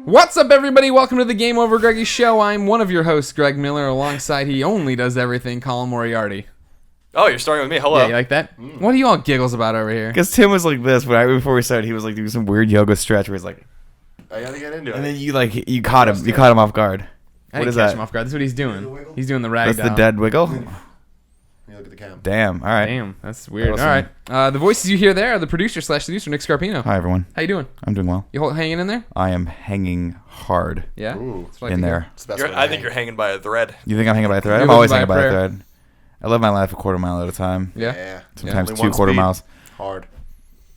What's up, everybody? Welcome to the Game Over Greggy show. I'm one of your hosts, Greg Miller. Alongside, he only does everything, Colin Moriarty. Oh, you're starting with me. Hello. Yeah, you like that? What are you all giggles about over here? Because Tim was like this right before we started. He was like doing some weird yoga stretch where he's like, I gotta get into it. and then you caught him. You caught him off guard. I What didn't is catch that? him off guard. That's what he's doing. wiggle? He's doing the rag That's down. the dead wiggle. You look at the cam. Damn. All right. Damn, that's weird. Awesome. All right. The voices you hear there are the producer/seducer, Nick Scarpino. Hi everyone. How you doing? I'm doing well. You hanging in there? I am hanging hard Yeah? Ooh. That's what I in think. there. It's the best way to I think hang. you're hanging by a thread. You think I'm hanging by a thread? You're I'm always living hanging by by a a prayer. thread. I live my life a quarter mile at a time. Yeah? Yeah. Sometimes Only 2 one quarter speed. miles. Hard.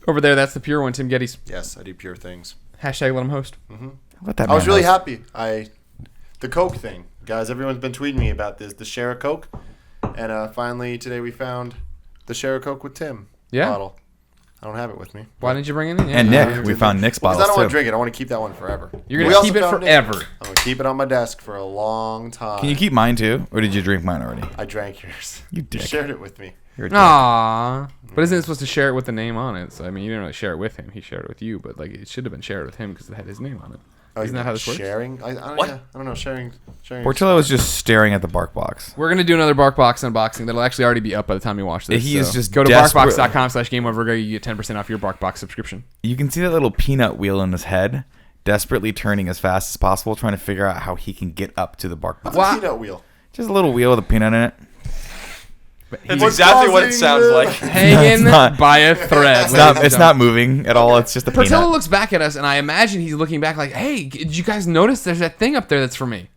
Over there, that's the pure one, Tim Gettys. Yes, I do pure things. Hashtag let him host. Let that I was man really host. happy. The Coke thing, guys. Everyone's been tweeting me about this. The share a Coke, and finally today we found the share a Coke with Tim Yeah? bottle. I don't have it with me. Why didn't you bring it in? Yeah, And you Nick. know. We found Nick's Because bottles I don't want too. to drink it. I want to keep that one forever. You're We going to also keep it found forever. I'm gonna keep it on my desk for a long time. Can you keep mine too, or did you drink mine already? I drank yours. You dick. shared it with me. You're a dick. Aww. But isn't it supposed to share it with the name on it? So, I mean, you didn't really share it with him. He shared it with you, but like it should have been shared with him because it had his name on it. Oh, Isn't that how this works? Sharing? I don't, What? Yeah, I don't know. Sharing. Portillo was just staring at the bark box. We're going to do another BarkBox unboxing that'll actually already be up by the time you watch this. He is so just go to desperate- barkbox.com/GameOverGreggy. You get 10% off your BarkBox subscription. You can see that little peanut wheel in his head, desperately turning as fast as possible, trying to figure out how he can get up to the bark box. What's a peanut wheel? Just a little wheel with a peanut in it. That's exactly what it sounds like. Hanging not. by a thread. It's not moving at all. It's just a Portillo peanut. looks back at us, and I imagine he's looking back like, "Hey, did you guys notice there's that thing up there that's for me?"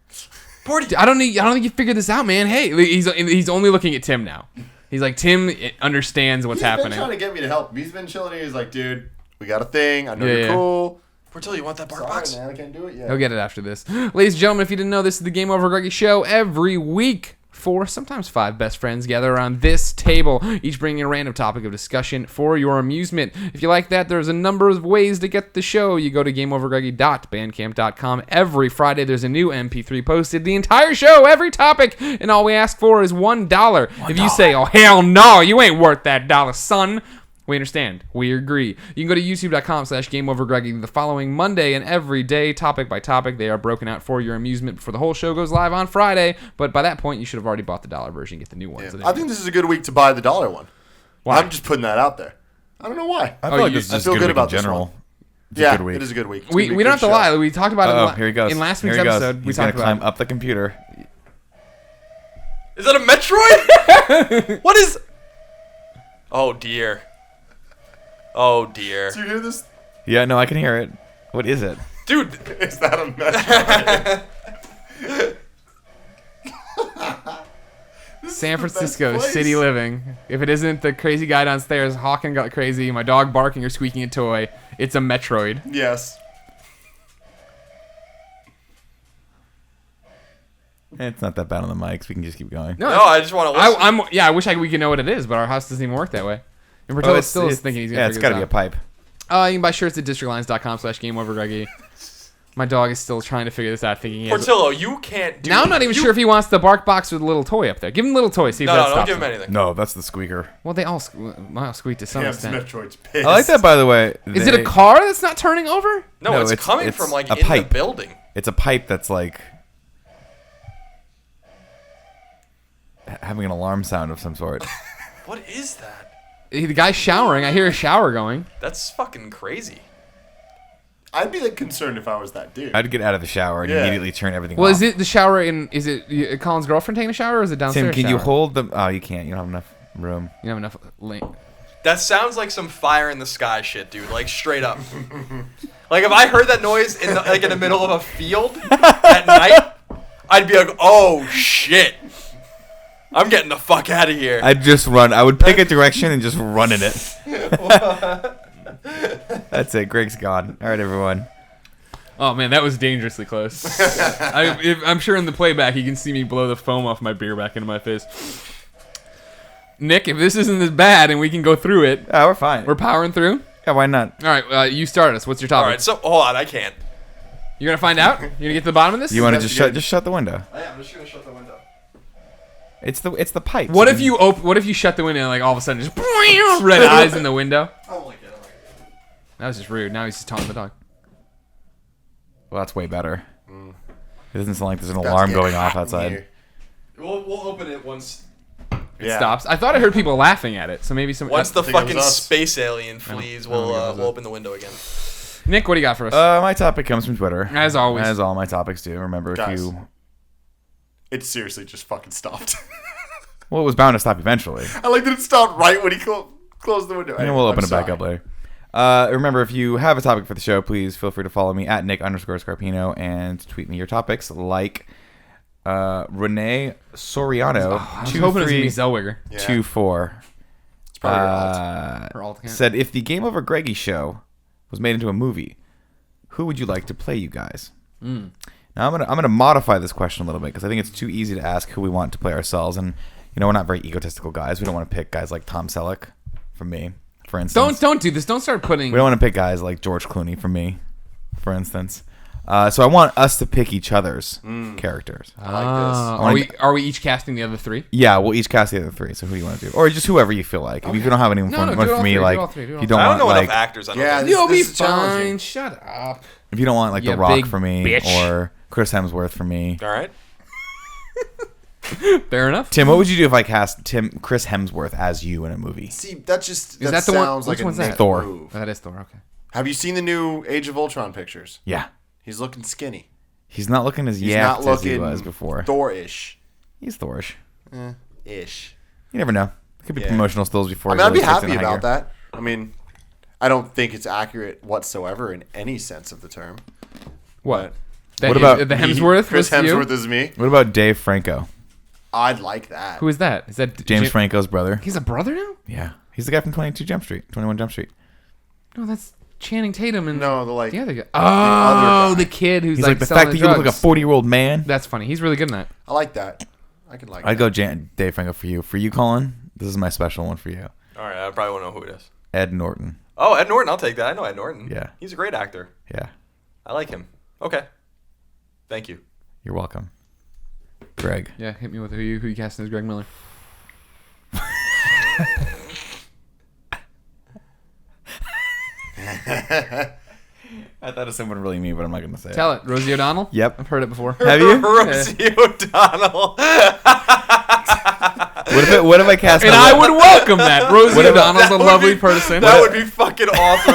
I don't think you figured this out, man. Hey, he's only looking at Tim now. He's like, Tim understands what's He's been happening. trying to get me to help him. He's been chilling here. He's like, dude, we got a thing. I know Yeah, you're yeah. cool. Portillo, you want that bark Sorry, box? man. I can't do it yet. He'll get it after this. Ladies and gentlemen, if you didn't know, this is the Game Over Greggy show. Every week, 4, sometimes 5 best friends gather around this table, each bringing a random topic of discussion for your amusement. If you like that, there's a number of ways to get the show. You go to GameOverGreggy.bandcamp.com. Every Friday, there's a new MP3 posted. The entire show, every topic, and all we ask for is $1. If you say, oh, hell no, you ain't worth that dollar, son, we understand. We agree. You can go to youtube.com/GameOverGreggy the following Monday, and every day, topic by topic, they are broken out for your amusement before the whole show goes live on Friday. But by that point, you should have already bought the dollar version, get the new one. Yeah. So I think this is a good week to buy the dollar one. Why? I'm just putting that out there. I don't know why. I Oh, feel like you- this is I just feel good good week about in this general. one. It's Yeah, a good week. it is a good week. It's we gonna be a don't have to good lie. show. We talked about it Here he goes. in last week's Here he goes. episode. We He's gonna talked about climb up the computer. Is that a Metroid? What is... Oh, dear. Oh, dear. Do you hear this? Yeah, no, I can hear it. What is it? Dude, Is that a mess? San the best Francisco place. city living. If it isn't the crazy guy downstairs hawking got crazy, my dog barking or squeaking a toy, it's a Metroid. Yes. It's not that bad on the mics. We can just keep going. no, I just want to listen. I wish we could know what it is, but our house doesn't even work that way. And Portillo's still is thinking he's gonna yeah, it's figure got to this be a out. pipe. You can buy shirts at districtlines.com/GameOverGreggy. My dog is still trying to figure this out, thinking he has. Portillo, you can't do... Now I'm not even sure if he wants the bark box with a little toy up there. Give him a little toy. See if that No, don't stops give him him. anything. No, that's the squeaker. Well, they all squeak to some Yeah, extent. Metroid's pissed. I like that, by the way. Is it a car that's not turning over? No, No, it's it's- coming it's from, like, a in pipe. the building. It's a pipe that's like having an alarm sound of some sort. What is that? The guy's showering. I hear a shower going. That's fucking crazy. I'd be like concerned if I was that dude. I'd get out of the shower and Yeah. immediately turn everything Well, off. is it the shower in? Is it Colin's girlfriend taking a shower, or is it downstairs? Tim, can you shower? hold the... Oh, you can't. You don't have enough room. You don't have enough link. That sounds like some fire in the sky shit, dude. Like, straight up. Like, if I heard that noise in the middle of a field at night, I'd be like, oh, shit. I'm getting the fuck out of here. I'd just run. I would pick a direction and just run in it. That's it. Greg's gone. All right, everyone. Oh man, that was dangerously close. I'm sure in the playback you can see me blow the foam off my beer back into my face. Nick, if this isn't as bad and we can go through it, Oh, we're fine. we're powering through. Yeah, why not? All right, you start us. What's your All topic? right, so, hold on. I can't. You're gonna find out. You're gonna get to the bottom of this. You want to Investigate. just shut the window? I am. I'm just going to shut the window. It's the pipe. What if you What if you shut the window and like all of a sudden just red eyes in the window? I don't like it. That was just rude. Now he's just taunting the dog. Well, that's way better. It doesn't sound like there's an About to alarm get going hot off in outside. here. We'll open it once It stops. I thought I heard people laughing at it, so maybe some. the think it fucking was us. space alien flees. We'll open the window again. Nick, what do you got for us? My topic comes from Twitter. As always. As all my topics do. Remember, Guys. if you... It seriously just fucking stopped. Well, it was bound to stop eventually. I like that it stopped right when he closed the window. And we'll open it back up later. Remember, if you have a topic for the show, please feel free to follow me at Nick_Scarpino and tweet me your topics like Renee Soriano. I was hoping it was going to be Zellweger. 2324 It's probably your alt. Her alt account. said, if the Game Over Greggy show was made into a movie, who would you like to play you guys? Now I'm gonna modify this question a little bit because I think it's too easy to ask who we want to play ourselves, and we're not very egotistical guys. We don't want to pick guys like Tom Selleck from me, for instance. Don't do this. Don't start putting. We don't want to pick guys like George Clooney from me, for instance. So I want us to pick each other's characters. I like this. Are we each casting the other three? Yeah, we'll each cast the other three. So who do you want to do, or just whoever you feel like? If you don't have anyone No, do for all me, three, like do all three, do all if you three. don't I want don't know like enough actors. I don't Yeah, think. You'll be This is challenging. fine. Shut up. if you don't want like You The Rock big for me bitch. or Chris Hemsworth for me. All right. Fair enough. Tim, what would you do if I cast Chris Hemsworth as you in a movie? See, that just Is that the one- sounds which like a one's that? Nick Thor. move. Oh, that is Thor. Okay. Have you seen the new Age of Ultron pictures? Yeah, He's looking skinny. he's not looking as He's yapped not as he looking was before. Thor-ish. He's Thorish. Ish. You never know. It could be Yeah. promotional stills before. I he mean, I'd be really gets happy into high about gear. that. I mean, I don't think it's accurate whatsoever in any sense of the term. What? What about the Hemsworth? Chris was you? Hemsworth is me. What about Dave Franco, I'd like that. Who is that? Is that James Franco's brother? He's a brother now? Yeah, he's the guy from 21 Jump Street. No, that's Channing Tatum and No, the other guy. other Oh, guy. the kid who's He's like like the selling fact that you look like a drugs. 40-year-old man. That's funny. He's really good in that. I like that. I can like I'd that. go Dave Franco for you. For you, Colin, this is my special one for you. All right. I probably won't know who it is. Ed Norton. Oh, Ed Norton. I'll take that. I know Ed Norton. Yeah. He's a great actor. Yeah, I like him. Okay. Thank you. you're welcome. Greg. Yeah, hit me with who you casting as Greg Miller. I thought of someone really mean, but I'm not gonna say Tell it, Rosie O'Donnell. Yep. I've heard it before. Have you? Rosie O'Donnell. What if I cast? And I would welcome that. Rosie What if- O'Donnell's a lovely person. That would be fucking awesome.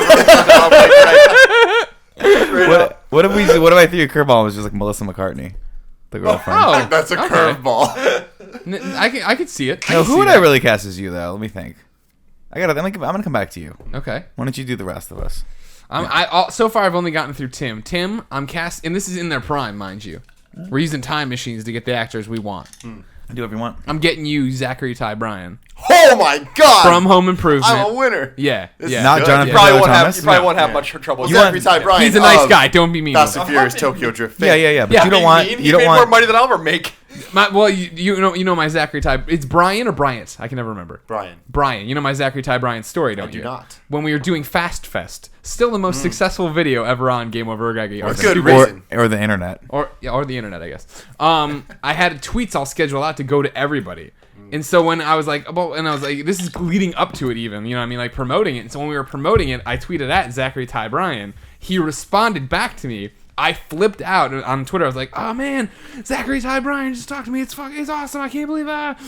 What if I threw a curveball and it was just like Melissa McCartney, the girlfriend? Oh, That's a okay. curveball. I could see it. No, who would I really cast as you though? Let me think. I'm gonna come back to you. Okay. Why don't you do the rest of us? So far, I've only gotten through Tim. Tim, I'm cast, and this is in their prime, mind you. We're using time machines to get the actors we want. Do whatever you want. I'm getting you, Zachary Ty Bryan Oh my god! from Home Improvement. I'm a winner. Yeah, This yeah. is Not good. Jonathan You probably Taylor won't have. Thomas? You probably No. won't have much trouble. Well, with Zachary Ty Bryan. He's a nice of guy. Don't be mean. Fast to and him. Furious Tokyo Drift. fame. Yeah. But Yeah, you don't want. He You don't made more want. money than I'll ever make. Well, you know my Zachary Ty. It's Brian or Bryant. I can never remember. Brian. You know my Zachary Ty Bryan story, don't do you? not. When we were doing Fast Fest, still the most successful video ever on GameOverGreggy. That's good Or, reason. or the internet. or the internet, I guess. I had tweets all scheduled out to go to everybody. And so when I was like, this is leading up to it even, you know what I mean, like promoting it. And so when we were promoting it, I tweeted at Zachary Ty Bryan. He responded back to me. I flipped out on Twitter. I was like, oh man, Zachary Ty Bryan just talked to me. It's awesome. I can't believe that.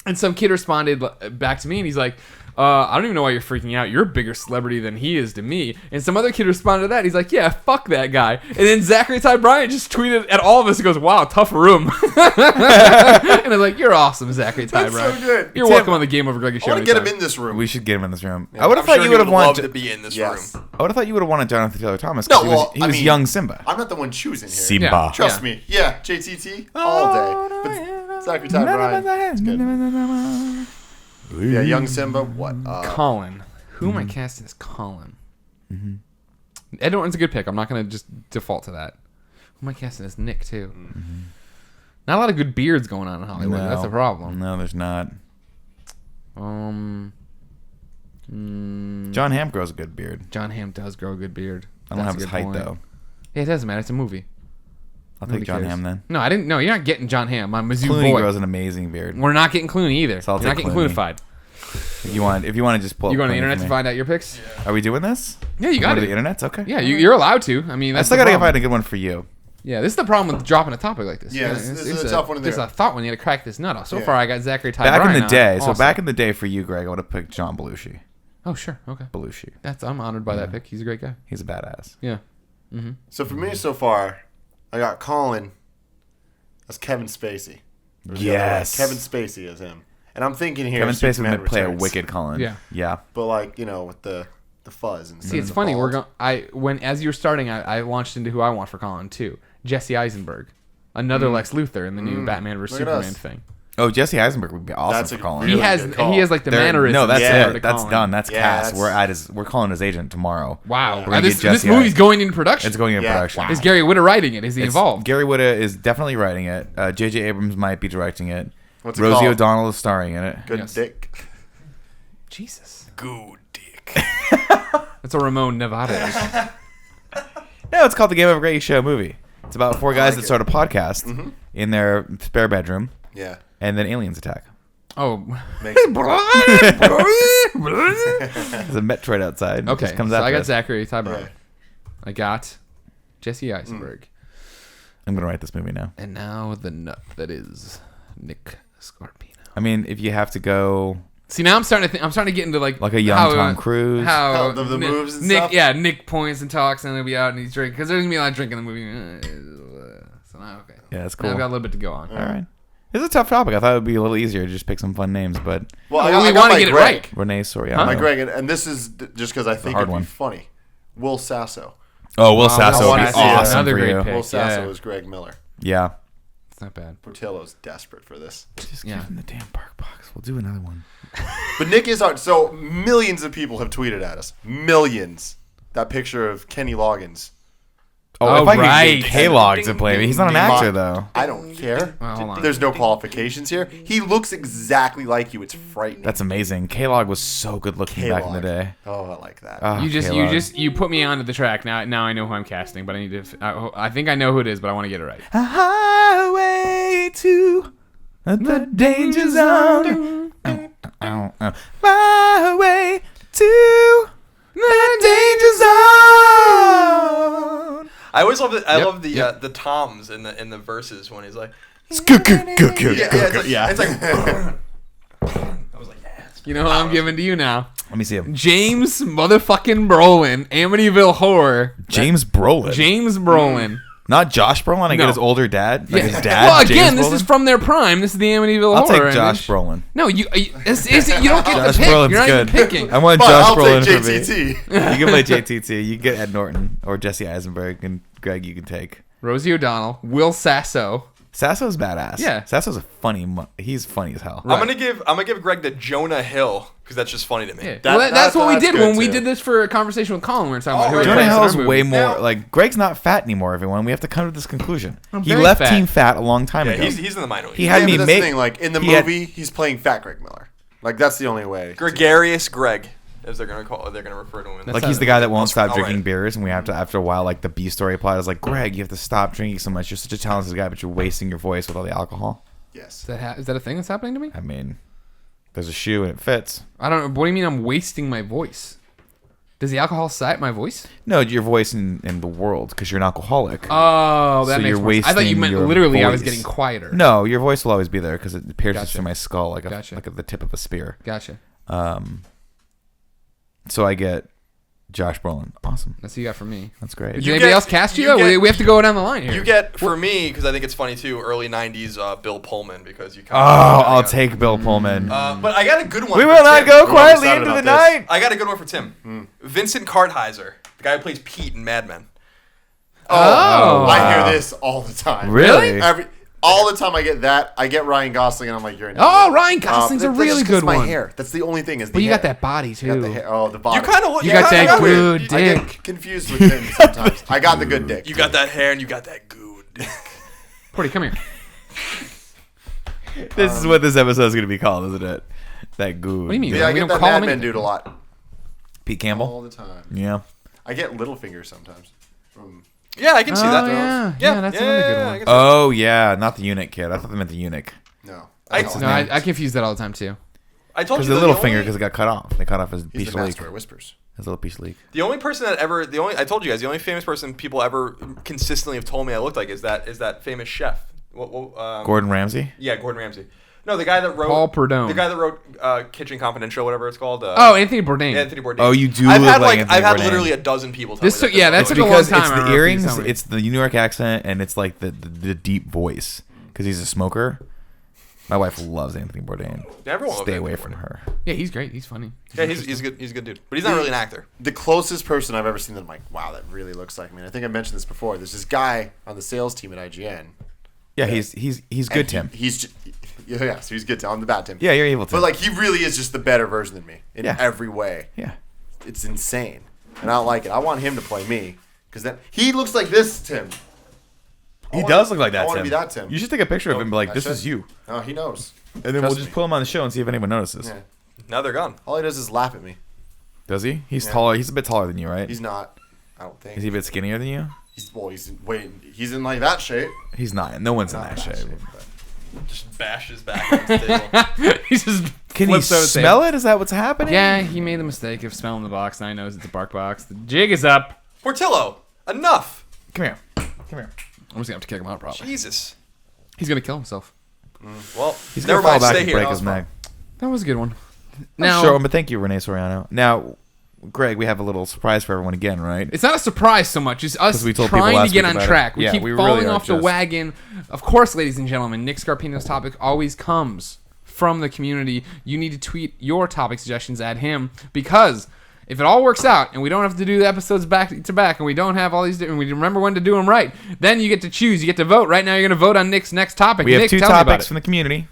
And some kid responded back to me and he's like, I don't even know why you're freaking out. You're a bigger celebrity than he is to me. And some other kid responded to that. He's like, yeah, fuck that guy. And then Zachary Ty Bryan just tweeted at all of us and goes, wow, tough room. And I was like, you're awesome, Zachary Ty That's Bryan. so good. You're Tim, welcome on the Game Over Greggy I show. want to get him anytime. in this room. We should get him in this room. I would have I'm thought sure you he would have love wanted. to be in this Yes. room. I would have thought you would have wanted Jonathan Taylor Thomas. No, 'cause well, he was young Simba. I'm not the one choosing here. Simba. Yeah. Trust me. Yeah, JTT all day. But Zachary Ty Bryan. It's good. Yeah, young Simba. What? Colin. Who am I casting as Colin? Ed Norton's a good pick. I'm not going to just default to that. Who am I casting as Nick, too? Not a lot of good beards going on in Hollywood. That's the problem. No, there's not. John John Hamm grows a good beard. Hamm does grow a good beard. I don't That's have a his good height point. though. Yeah, it doesn't matter. It's a movie. I'll Nobody take John cares. Hamm then. No, I didn't. No, you're not getting John Hamm. I'm Mizzou Clooney boy. grows an amazing beard. We're not getting Clooney either. So I'll You're not take getting Clooney. Cloonified. If you want to just pull. You go on up the internet for to me. find out your picks? Are we doing this? Yeah, you got Go it. to the internet. Okay. Yeah, you're allowed to. I mean, I that's still the gotta problem. find a good one for you. Yeah, this is the problem with dropping a topic like this. Yeah, this is a tough one in There's there. a thought when you got to crack this nut off. So Yeah. far, I got Zachary Ty Back Bryan in the day. on. So Awesome. back in the day for you, Greg, I would have picked John Belushi. Oh, sure. Okay. Belushi. I'm honored by that pick. He's a great guy. He's a badass. Yeah. So for me so far, I got Colin as Kevin Spacey. Or the other way. Yes. Kevin Spacey as him. And I'm thinking here Kevin Spacey Superman would play a Returns. wicked Colin. Yeah. Yeah. But like, with the fuzz and See, it's funny. As you were starting, I launched into who I want for Colin too. Jesse Eisenberg, another Lex Luthor in the new Batman vs Look at Superman us. thing. Oh, Jesse Eisenberg would be awesome That's for a Colin. really He has good call. like the There- mannerisms. No, that's Yeah. it. That's done. That's Yeah, cast. that's- We're calling his agent tomorrow. Wow. We're gonna This get Jesse movie's Eisenberg. going into production. It's going into Yeah. production. Wow. Is Gary Whitta writing it? Is he involved? Gary Whitta is definitely writing it. J.J. Abrams might be directing it. What's it Rosie called? O'Donnell is starring in it. Good Yes. dick. Jesus. Good dick. That's a Ramon Nevada. No, it's called the GameOverGreggy Show movie. It's about four guys that like it. start a podcast in their spare bedroom, Yeah. and then aliens attack. Oh. Makes There's a Metroid outside. It Okay. just comes So after I got us. Zachary Ty Bryan. Yeah. I got Jesse Eisenberg. I'm gonna write this movie now. And now the nut that is Nick Scarpino. I mean, if you have to go See, now I'm starting to get into like like a young how, Tom Cruise, How How the moves and Nick, stuff? yeah, Nick points and talks, and he'll be out and he's drinking because there's gonna be a lot of drinking in the movie. So now, okay, yeah, that's now cool. I've got a little bit to go on. All right, it's a tough topic. I thought it would be a little easier to just pick some fun names, but Well, Well, I we got want to my get it Greg. right. Renee Soriano. Huh? My Greg, and this is just because I think hard it'd one. be funny. Will Sasso. Oh, Will Wow, Sasso would be Sasso, awesome another for great you. pick. Will Sasso yeah. is Greg Miller. Yeah, It's not bad. Portillo's desperate for this. just Yeah. give him the damn park box. We'll do another one. But Nick is hard. So millions of people have tweeted at us. Millions. That picture of Kenny Loggins. Oh, if I right. could get K-Log to play me, he's not an actor though. I don't care. Well, hold on. There's no qualifications here. He looks exactly like you. It's frightening. That's amazing. K-Log was so good looking back in the day. Oh, I like that. Ah, You K-Log. you put me onto the track. Now I know who I'm casting, but I need to. I think I know who it is, but I want to get it right. A highway to the danger zone. My way to the danger zone. I always love the Yep, love the yep. the toms in the verses when he's like, Yeah, it's like I was like, yeah. You know who I'm giving to you now? Let me see him. James motherfucking Brolin, Amityville Horror. James Brolin. James Brolin. Not Josh Brolin. I No. get his older dad. Like his dad. Well, again, James this is Brolin? from their prime. This is the Amityville I'll Horror. take Josh image. Brolin. No, you don't get Josh the pick. Brolin's You're not good. even picking. I want But Josh I'll Brolin take for me. JTT. You can play JTT. You can get Ed Norton or Jesse Eisenberg, and Greg you can take. Rosie O'Donnell, Will Sasso. Sasso's badass. Yeah. Sasso's a funny. He's funny as hell. Right. I'm gonna give Greg the Jonah Hill because that's just funny to me. Yeah. That- Well, that's what we that's did good, when we too. did this for a conversation with Colin. We were talking about who right. we Jonah placed in our Hill's movie. way more Now- like Greg's not fat anymore. Everyone, we have to come to this conclusion. I'm He very left fat. Team Fat a long time Yeah, ago. he's in the minority. He had Yeah, me but that's make. the thing. Like in the he had- movie, he's playing Fat Greg Miller. Like that's the only way. Gregarious Greg, as they're gonna refer to him. Like he's the guy that won't I'll- stop I'll drinking write it. beers, and we have to after a while, like the B story plot is like, Greg, you have to stop drinking so much. You're such a talented guy, but you're wasting your voice with all the alcohol. Yes. Is that a thing that's happening to me? I mean, there's a shoe and it fits. I don't know. What do you mean I'm wasting my voice? Does the alcohol sap my voice? No, your voice in the world because you're an alcoholic. Oh, that So makes you're more sense. I thought you wasting meant your literally I was voice. getting quieter. No, your voice will always be there because it pierces Gotcha. through my skull like Gotcha. the tip of a spear. Gotcha. So I get Josh Brolin. Awesome. That's what you got for me. That's great. Did You anybody get- else cast you? you though? get- We have to go down the line here. You get for me because I think it's funny too. Early '90s Bill Pullman because you. Oh, I'll take Bill Pullman. But I got a good one. we for will not Tim. go I'm quietly excited into the about this. night. I got a good one for Tim. Vincent Kartheiser, the guy who plays Pete in Mad Men. Oh. I hear this all the time. Really? All the time I get that. I get Ryan Gosling, and I'm like, you're an Oh, idiot. Ryan Gosling's a that's really just 'cause good my one. hair. That's the only thing. Is the But you hair. got that body too. Got the hair. Oh, the body. You kind of You got that good I dick. get confused with him sometimes. I got the good dick. You got that hair and you got that good dick. Porty, come here. This is what this episode is going to be called, isn't it? That good. What do you mean? Yeah, I We get don't that call Mad him Men anything. dude a lot. Pete Campbell? All the time. Yeah. I get Littlefinger sometimes. From Yeah, I can see Oh, that. yeah, that's another good one. I can see that. Oh, yeah. Not the eunuch kid. I thought they meant the eunuch. no. I- That's all. No, I confuse that all the time too. I told Because you the that little finger, because it got cut off. They cut off his He's piece the of master leak. of whispers. His little piece of leak. The only person that ever, I told you guys, the only famous person people ever consistently have told me I looked like is that famous chef. Gordon Ramsay? Yeah, Gordon Ramsay. No, the guy that wrote Paul Prudhomme. The guy that wrote Kitchen Confidential, whatever it's called. Anthony Bourdain. Anthony Bourdain. Oh, you do I've look had like Anthony I've had Bourdain. literally a dozen people tell This me took, yeah, that It's took a long because time. it's I the remember you earrings, telling me. it's the New York accent, and it's like the deep voice. Because he's a smoker. My wife loves Anthony Bourdain. Everyone loves Stay Anthony away Bourdain. from her. Yeah, he's great. He's funny. Yeah, he's a good dude, but he's not really an actor. The closest person I've ever seen that I'm like, wow, that really looks like me. And I think I mentioned this before. There's this guy on the sales team at IGN. Yeah, he's good, Tim. So he's good. I'm the bad Tim. Yeah, you're evil, Tim. But like, he really is just the better version than me in every way. Yeah. It's insane, and I don't like it. I want him to play me because then he looks like this, Tim. He does look like that, I want to Tim. be that Tim. You should take a picture of him and be like, I this should. is you. Oh, he knows. And then we'll Trust just me. pull him on the show and see if anyone notices. Yeah. Now they're gone. All he does is laugh at me. Does he? He's Yeah. taller. He's a bit taller than you, right? He's not. I don't think. Is he a bit skinnier than you? He's in like that shape. He's not. No one's in that shape. Just bashes back on the table. He just Can he flips over the smell it? Is that what's happening? Yeah, he made the mistake of smelling the box. Now he knows it's a bark box. The jig is up. Portillo, enough. Come here. Come here. I'm just gonna have to kick him out. Probably. Jesus. He's gonna kill himself. Well, He's never gonna fall mind. back Stay and here. break his neck. That was a good one. Now, Now, sure, but thank you, Renee Soriano. Now, Greg, we have a little surprise for everyone again, right? it's not a surprise so much. It's us 'Cause we told people trying last to get week on about it. track. We Yeah, keep we really falling are off the just- wagon. Of course, ladies and gentlemen, Nick Scarpino's topic always comes from the community. You need to tweet your topic suggestions at him because if it all works out and we don't have to do the episodes back to back and we don't have all these different, we remember when to do them right, then you get to choose. You get to vote. Right now, you're going to vote on Nick's next topic. We have Nick, two tell me about topics it. from the community.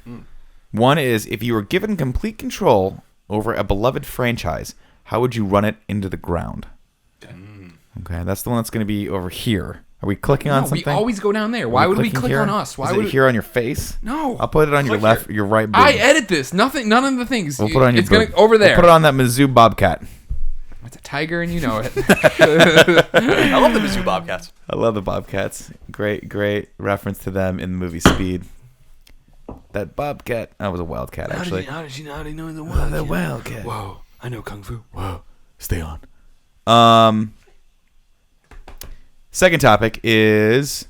One is, if you were given complete control over a beloved franchise, how would you run it into the ground? Okay, that's the one that's going to be over here. Are we clicking on No, something? we always go down there. Why would we clicking click here? on us? Why Is would it here on your face? No. I'll put it on your Click left, here. your right boob. I edit this. Nothing. None of the things. We'll put it on your it's gonna boob. over there. We'll put it on that Mizzou Bobcat. It's a tiger, and you know it. I love the Mizzou Bobcats. I love the Bobcats. Great reference to them in the movie Speed. That Bobcat. That was a wildcat, actually. How did you know the Oh, the wildcat. Whoa! I know kung fu. Whoa. Stay on. Second topic is,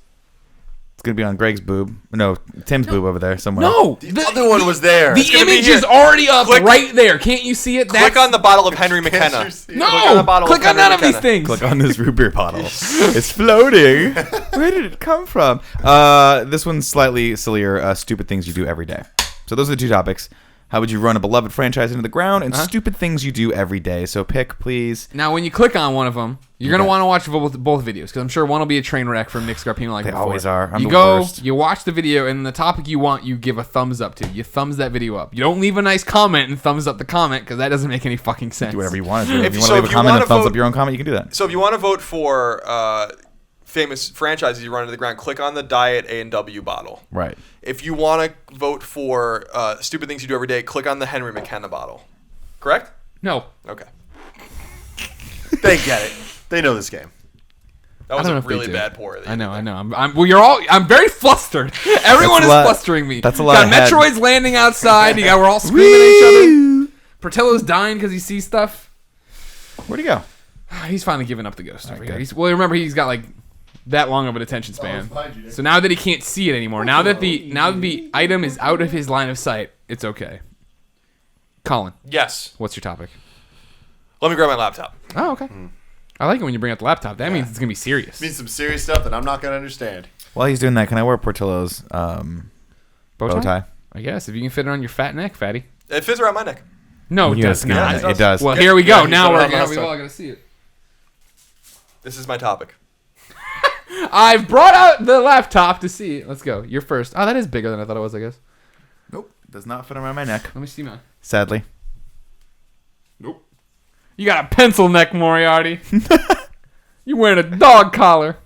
it's gonna be on Greg's boob. No, Tim's boob over there somewhere. No, The other one was there. The gonna be image here. is already up Click- right there. Can't you see it? Click on the bottle of Henry McKenna. No, Click on the bottle click of on Henry none of these McKenna. things. Click on this root beer bottle. It's floating. Where did it come from? This one's slightly sillier. Stupid things you do every day. So those are the two topics. How would you run a beloved franchise into the ground? And stupid things you do every day. So pick, please. Now, when you click on one of them, you're gonna want to watch both videos because I'm sure one will be a train wreck from Nick Scarpino. Like They before. always are. I'm you the go, worst. you watch the video, and the topic you want, you give a thumbs up to. You thumbs that video up. You don't leave a nice comment and thumbs up the comment because that doesn't make any fucking sense. Do whatever you want to do. If you want so to leave if a you comment wanna and thumbs vote- up your own comment, you can do that. So if you want to vote for famous franchises you run into the ground, click on the Diet A&W bottle. Right. If you want to vote for stupid things you do every day, click on the Henry McKenna bottle. Correct? No, Okay. They get it. They know this game. That was don't know a if they really do. bad pour. that I you know, did I there. know. Well, you're all. I'm very flustered. Everyone is a lot- flustering me. that's a lot Got of head. Metroids landing outside. We're all screaming at each other. Portillo's dying because he sees stuff. Where'd he go? He's finally given up the ghost over Alright, here. good. Well, remember he's got like that long of an attention span. So now that he can't see it anymore, now that the item is out of his line of sight, it's okay. Colin, Yes. what's your topic? Let me grab my laptop. Oh, okay. I like it when you bring out the laptop. That means it's gonna be serious. Means some serious stuff that I'm not gonna understand. While he's doing that, can I wear Portillo's bow tie? I guess if you can fit it on your fat neck, fatty. It fits around my neck. No, it You does gotta skin not. it. It does. Well, here we go. Yeah, Now you we're said it gonna. last We time. all gotta see it. This is my topic. I've brought out the laptop to see it. Let's go. You're first. Oh, that is bigger than I thought it was. I guess. Nope. Does not fit around my neck. Let me see mine. Sadly. Nope. You got a pencil neck, Moriarty. You wearing a dog collar.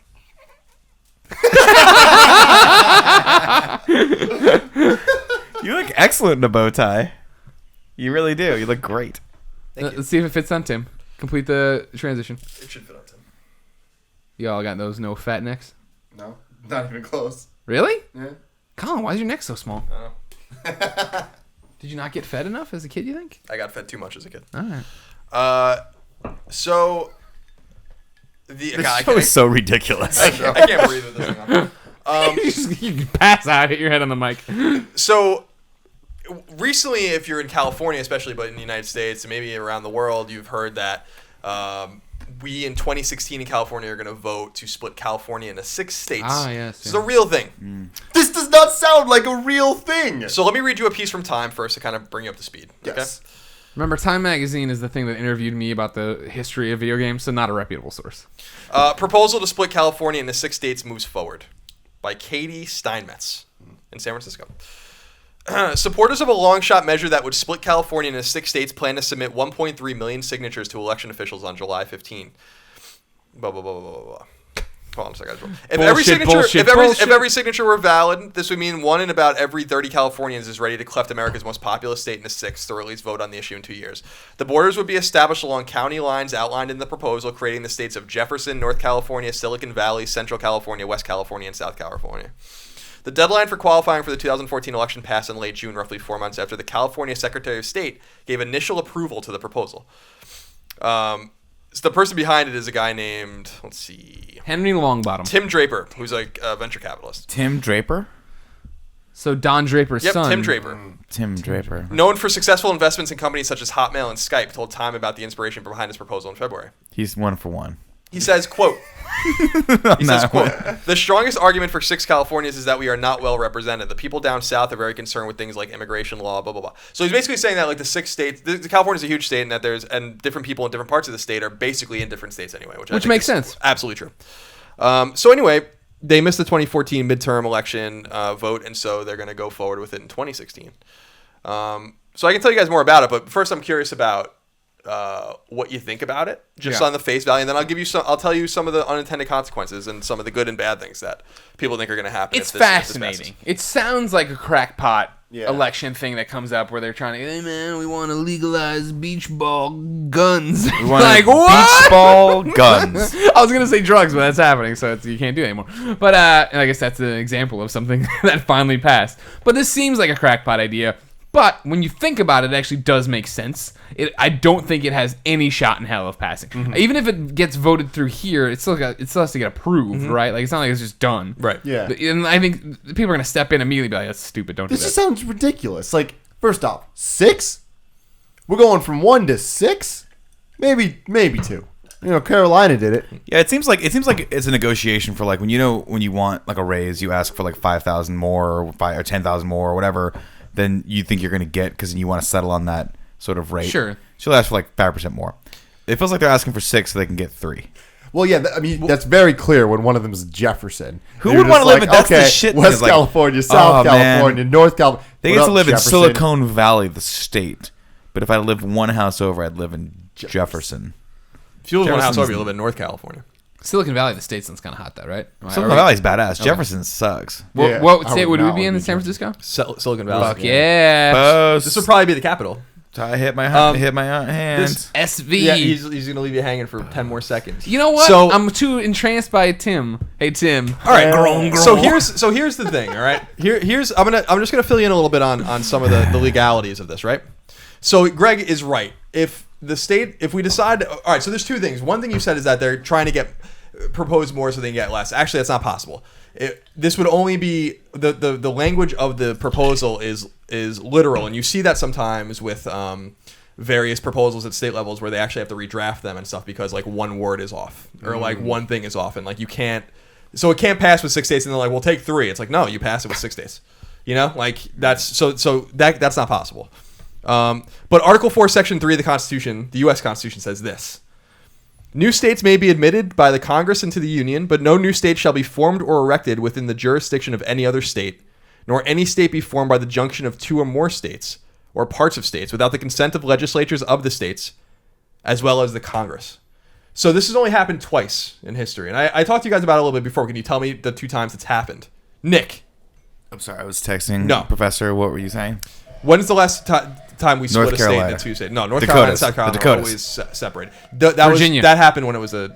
You look excellent in a bow tie. You really do. You look great. Let's see if it fits on Tim. Complete the transition. It should fit on Tim. Y'all got those no fat necks? No, not even close. Really? Yeah. Colin, why is your neck so small? Did you not get fed enough as a kid, you think? I got fed too much as a kid. All right. So This show is so ridiculous. I can't breathe with this thing on. You can pass out, hit your head on the mic. So recently, if you're in California, especially, but in the United States and maybe around the world, you've heard that we in 2016 in California are going to vote to split California into 6 states. Yes. It's a real thing. This does not sound like a real thing. So let me read you a piece from Time first to kind of bring you up to speed. Yes. Okay? Remember, Time Magazine is the thing that interviewed me about the history of video games, so not a reputable source. Proposal to split California into 6 states moves forward by Katie Steinmetz in San Francisco. Supporters of a long-shot measure that would split California into 6 states plan to submit 1.3 million signatures to election officials on July 15. Blah, blah, blah, blah, blah, blah. Hold on a second. If every signature were valid, this would mean 1 in about every 30 Californians is ready to cleft America's most populous state into 6th, or at least vote on the issue in 2 years. The borders would be established along county lines outlined in the proposal, creating the states of Jefferson, North California, Silicon Valley, Central California, West California, and South California. The deadline for qualifying for the 2014 election passed in late June, roughly 4 months after the California Secretary of State gave initial approval to the proposal. So the person behind it is a guy named, let's see, Henry Longbottom. Tim Draper, who's like a venture capitalist. Tim Draper? So Don Draper's Yep, son. Tim Draper. Tim Draper. Known for successful investments in companies such as Hotmail and Skype, told Time about the inspiration behind his proposal in February. He's 1 for 1. He says, quote, the strongest argument for 6 Californias is that we are not well represented. The people down south are very concerned with things like immigration law, blah, blah, blah. So he's basically saying that like the 6 states, the California's a huge state, and that and different people in different parts of the state are basically in different states anyway, which makes sense. Absolutely true. So anyway, they missed the 2014 midterm election vote, and so they're going to go forward with it in 2016. So I can tell you guys more about it, but first I'm curious about what you think about it, just on the face value, and then I'll tell you some of the unintended consequences and some of the good and bad things that people think are going to happen. It's fascinating. It sounds like a crackpot Yeah. election thing that comes up where they're trying to, hey man, we want to legalize beach ball guns. We want like what? beach ball guns. I was gonna say drugs, but that's happening, so you can't do it anymore. But and I guess that's an example of something that finally passed. But this seems like a crackpot idea. But when you think about it, it actually does make sense. I don't think it has any shot in hell of passing. Mm-hmm. Even if it gets voted through here, it still has to get approved, right? Like it's not like it's just done. Right. Yeah. And I think people are gonna step in immediately and be like, "That's stupid. Don't This do just that." sounds ridiculous. Like, first off, 6? We're going from 1 to 6? Maybe 2. You know, Carolina did it. Yeah, it seems like it's a negotiation for like when you want like a raise, you ask for like 5,000 more or 10,000 more or whatever than you think you're going to get because you want to settle on that sort of rate. Sure. She'll ask for like 5% more. It feels like they're asking for 6 so they can get 3. Well, yeah, I mean, that's very clear when one of them is Jefferson. Who You're would want just to live like, in that's okay, the shit thing West is like, California, South oh, man. California, North California. They get to live in Silicon Valley, the state. But if I lived one house over, I'd live in Jefferson. If you live in one house Jefferson's- over, you live in North California. Silicon Valley, the state sounds kind of hot, though, right? Silicon Valley's badass. Jefferson sucks. Yeah, What I state would would we not be in live in San Francisco? Silicon Valley. Fuck yeah. Boast. This would probably be the capital. I hit my hand. SV. Yeah, he's going to leave you hanging for 10 more seconds. You know what? So, I'm too entranced by Tim. Hey Tim. all right, So here's the thing. All right, I'm just gonna fill you in a little bit on some of the legalities of this. Right. So Greg is right. If we decide, all right. So there's 2 things. One thing you said is that they're trying to propose more so they can get less. Actually, that's not possible. This would only be the language of the proposal is literal, and you see that sometimes with various proposals at state levels where they actually have to redraft them and stuff because like one word is off or like one thing is off, and like you can't. So it can't pass with 6 states, and they're like, "We'll take 3." It's like, no, you pass it with 6 states. You know, like that's that's not possible. But Article 4, Section 3 of the Constitution, the U.S. Constitution, says this. New states may be admitted by the Congress into the Union, but no new state shall be formed or erected within the jurisdiction of any other state, nor any state be formed by the junction of 2 or more states, or parts of states, without the consent of legislatures of the states, as well as the Congress. So this has only happened twice in history, and I talked to you guys about it a little bit before. Can you tell me the 2 times it's happened? Nick. I'm sorry, I was texting. No. Professor, what were you saying? When's the last time we split North a state Carolina. into 2 states? No, North Dakotas. Carolina and South The Carolina are Dakotas. always separated. That Virginia. that happened when it was a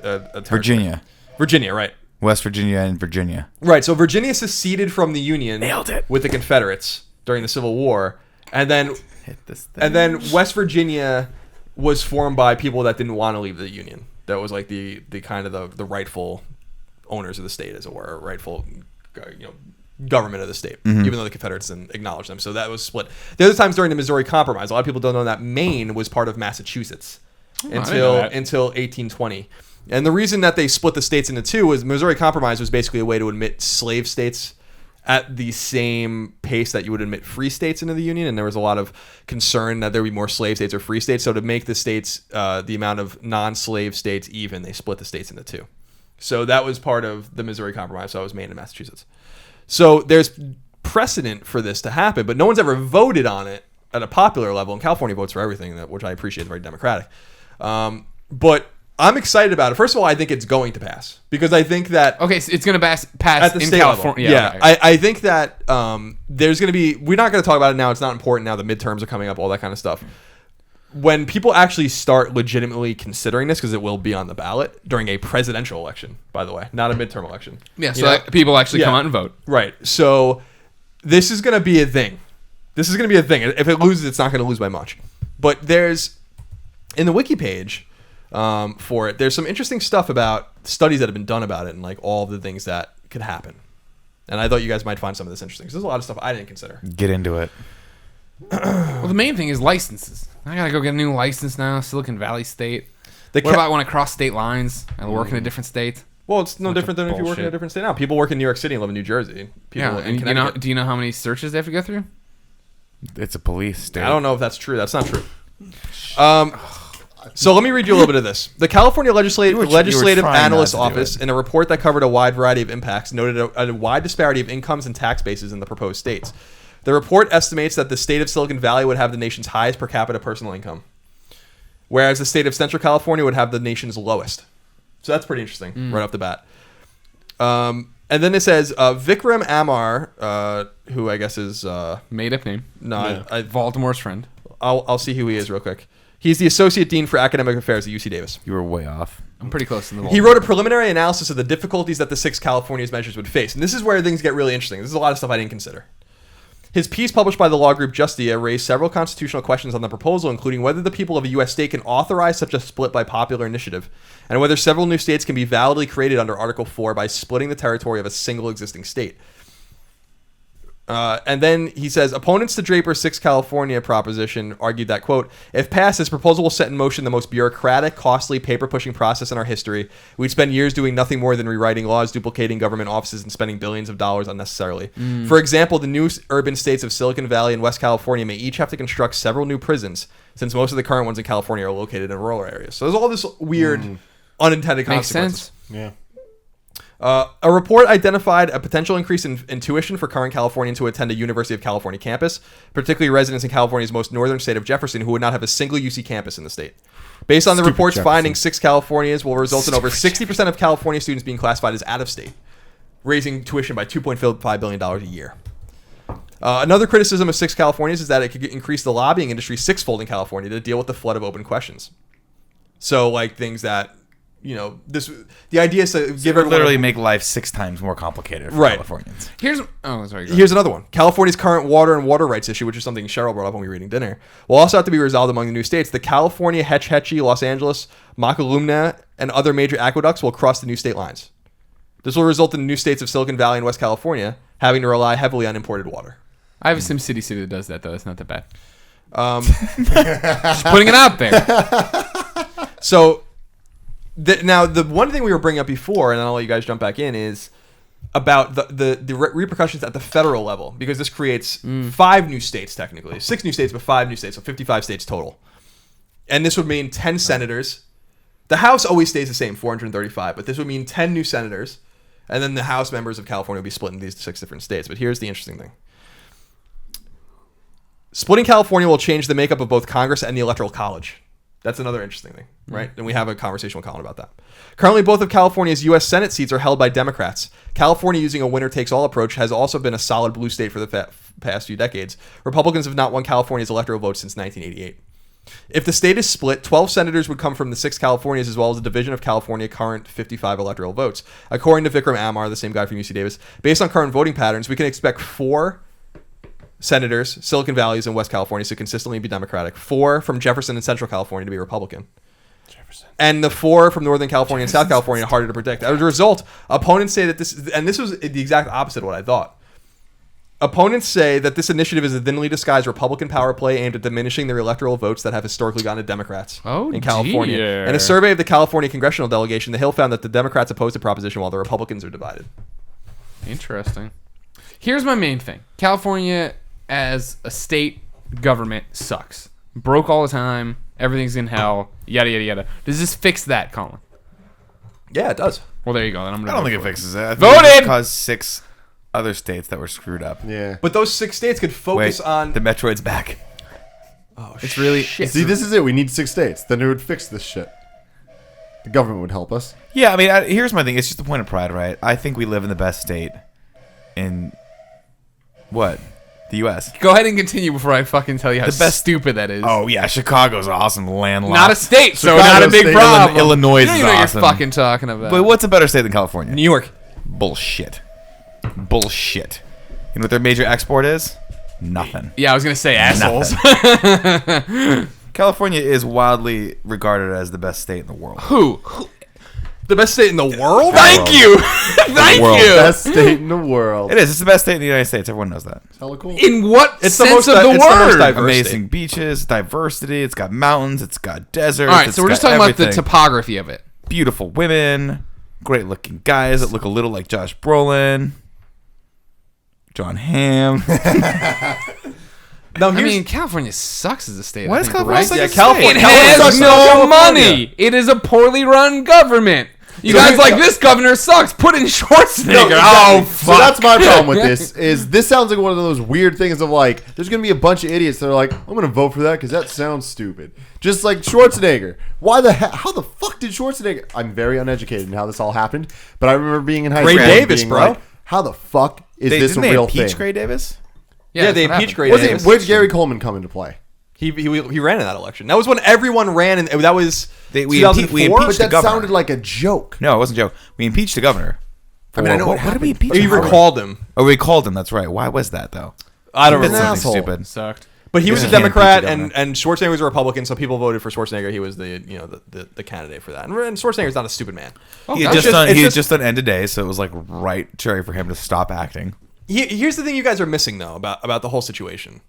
territory. Virginia, right. West Virginia and Virginia. Right, so Virginia seceded from the Union Nailed it. with the Confederates during the Civil War, And then Hit this thing. And then West Virginia was formed by people that didn't want to leave the Union. That was like the kind of the rightful owners of the state, as it were, rightful government of the state, even though the Confederates didn't acknowledge them. So that was split. The other times during the Missouri Compromise, a lot of people don't know that Maine was part of Massachusetts until 1820. And the reason that they split the states into two was Missouri Compromise was basically a way to admit slave states at the same pace that you would admit free states into the Union, and there was a lot of concern that there would be more slave states or free states. So to make the states, the amount of non-slave states even, they split the states into two. So that was part of the Missouri Compromise. So it was Maine and Massachusetts. So there's precedent for this to happen, but no one's ever voted on it at a popular level. And California votes for everything, which I appreciate, very democratic. But I'm excited about it. First of all, I think it's going to pass because I think that Okay, so it's going to pass at the in state California. level. Yeah, okay. I think that there's going to be. We're not going to talk about it now. It's not important now. The midterms are coming up, all that kind of stuff. When people actually start legitimately considering this, because it will be on the ballot during a presidential election, by the way, not a midterm election. Yeah, so that people actually come out and vote. Right. So this is going to be a thing. This is going to be a thing. If it loses, it's not going to lose by much. But there's in the wiki page. For it, there's some interesting stuff about studies that have been done about it and like all of the things that could happen. And I thought you guys might find some of this interesting because there's a lot of stuff I didn't consider. Get into it. Well, the main thing is licenses. I gotta go get a new license now, Silicon Valley State. What about when I cross state lines and work in a different state? Well, it's no Bunch different of than if you work in a bullshit. different state now. People work in New York City and live in New Jersey. People Yeah, in and Connecticut. do you know how many searches they have to go through? It's a police state. I don't know if that's true. That's not true. So let me read you a little bit of this. The California Legislative trying Analyst not to do Office, it. in a report that covered a wide variety of impacts, noted a wide disparity of incomes and tax bases in the proposed states. The report estimates that the state of Silicon Valley would have the nation's highest per capita personal income, whereas the state of Central California would have the nation's lowest. So that's pretty interesting right off the bat. And then it says Vikram Amar, who I guess is Made up name. no, Yeah. Baltimore's friend. I'll see who he is real quick. He's the Associate Dean for Academic Affairs at UC Davis. You were way off. I'm pretty close to the He wrote a preliminary analysis of the difficulties that the 6 California's measures would face. And this is where things get really interesting. This is a lot of stuff I didn't consider. His piece published by the law group Justia raised several constitutional questions on the proposal, including whether the people of a U.S. state can authorize such a split by popular initiative, and whether several new states can be validly created under Article 4 by splitting the territory of a single existing state. And then he says, opponents to Draper's 6 California proposition argued that, quote, if passed, this proposal will set in motion the most bureaucratic, costly, paper-pushing process in our history. We'd spend years doing nothing more than rewriting laws, duplicating government offices, and spending billions of dollars unnecessarily. For example, the new urban states of Silicon Valley and West California may each have to construct several new prisons, since most of the current ones in California are located in rural areas. So there's all this weird, unintended Makes consequences. sense. Yeah. A report identified a potential increase in tuition for current Californians who attend a University of California campus, particularly residents in California's most northern state of Jefferson who would not have a single UC campus in the state. Based on the Stupid report's Jefferson. findings, 6 Californians will result in over 60% of California students being classified as out-of-state, raising tuition by $2.5 billion a year. Another criticism of 6 Californians is that it could increase the lobbying industry 6-fold in California to deal with the flood of open questions. So, like, things that, you know, the idea is to give everyone Literally make life 6 times more complicated for Right. Californians. Here's another one. California's current water and water rights issue, which is something Cheryl brought up when we were eating dinner, will also have to be resolved among the new states. The California Hetch Hetchy, Los Angeles, Macalumna, and other major aqueducts will cross the new state lines. This will result in the new states of Silicon Valley and West California having to rely heavily on imported water. I have a SimCity city that does that, though. It's not that bad. Just putting it out there. So, now the one thing we were bringing up before, and then I'll let you guys jump back in, is about the repercussions at the federal level, because this creates 5 new states, technically. 6 new states, but 5 new states, so 55 states total. And this would mean 10 senators. The House always stays the same, 435, but this would mean 10 new senators, and then the House members of California would be split into these 6 different states. But here's the interesting thing. Splitting California will change the makeup of both Congress and the Electoral College. That's another interesting thing, right? And we have a conversation with Colin about that. Currently, both of California's U.S. Senate seats are held by Democrats. California, using a winner-takes-all approach, has also been a solid blue state for the past few decades. Republicans have not won California's electoral vote since 1988. If the state is split, 12 senators would come from the 6 Californias, as well as a division of California current 55 electoral votes. According to Vikram Amar, the same guy from UC Davis, based on current voting patterns, we can expect 4 senators, Silicon Valley's and West California, to consistently be Democratic. 4 from Jefferson and Central California to be Republican. And the 4 from Northern California and South California harder to predict. As a result, opponents say that this was the exact opposite of what I thought. Opponents say that this initiative is a thinly disguised Republican power play aimed at diminishing the electoral votes that have historically gone to Democrats in California. dear. In a survey of the California congressional delegation, the Hill found that the Democrats oppose the proposition while the Republicans are divided. Interesting. Here's my main thing. California as a state government sucks. Broke all the time. Everything's in hell. Yada, yada, yada. Does this fix that, Colin? Yeah, it does. Well, there you go. Then I'm gonna I don't vote think it for fixes it. I think Voted! It caused 6 other states that were screwed up. Yeah. But those 6 states could focus Wait, on... the Metroid's back. Oh, It's really... shit. See, this is it. We need 6 states. Then it would fix this shit. The government would help us. Yeah, I mean, here's my thing. It's just a point of pride, right? I think we live in the best state in... What? The U.S. Go ahead and continue before I fucking tell you how The best- stupid that is. Oh, yeah, Chicago's awesome. Landlocked. Not a state, so Chicago's not a big state. problem. Illinois You don't is even know what awesome. you're fucking talking about. But what's a better state than California? New York. Bullshit. Bullshit. You know what their major export is? Nothing. Yeah, I was gonna say assholes. California is wildly regarded as the best state in the world. Who? The best state in the world? Thank you. Thank world. you. Best state in the world. It is. It's the best state in the United States. Everyone knows that. Hella cool. In what It's the sense most of the it's the most word? diverse Amazing state. beaches, diversity. It's got mountains. It's got deserts. All right, it's so we're just got talking about the everything. topography of it. Beautiful women, great looking guys that look a little like Josh Brolin, John Hamm. No, I here's- mean, California sucks as a state. Why I does think, California right? suck Yeah, as a California- It state? has sucks no California. money. It is a poorly run government. You guys like this governor sucks. Put in Schwarzenegger. No, exactly. Oh, So fuck. that's my problem with this. Is this sounds like one of those weird things of like, there's gonna be a bunch of idiots that are like, I'm gonna vote for that because that sounds stupid. Just like Schwarzenegger. How the fuck did Schwarzenegger? I'm very uneducated in how this all happened, but I remember being in high Gray school. Davis, being bro. like, how the fuck is this a Didn't they real impeach thing? Gray Davis? Yeah, they that's what impeached happened. Gray Was Davis. it? Where did Gary Coleman come into play? He ran in that election. That was when everyone ran, and that was We 2004. impeached But the that governor. sounded like a joke. No, it wasn't Joe. We impeached the governor. I mean, I know what did we impeach He him for? recalled him. Oh, we called him. That's right. Why was that though? I don't He did remember. something asshole. stupid. Sucked. But he was Yeah. a Can't Democrat, impeach the and Schwarzenegger was a Republican, so people voted for Schwarzenegger. He was the candidate for that. And Schwarzenegger's not a stupid man. He It's had just- it's just- just done End of Days, so it was like right cherry for him to stop acting. Here's the thing you guys are missing though about the whole situation.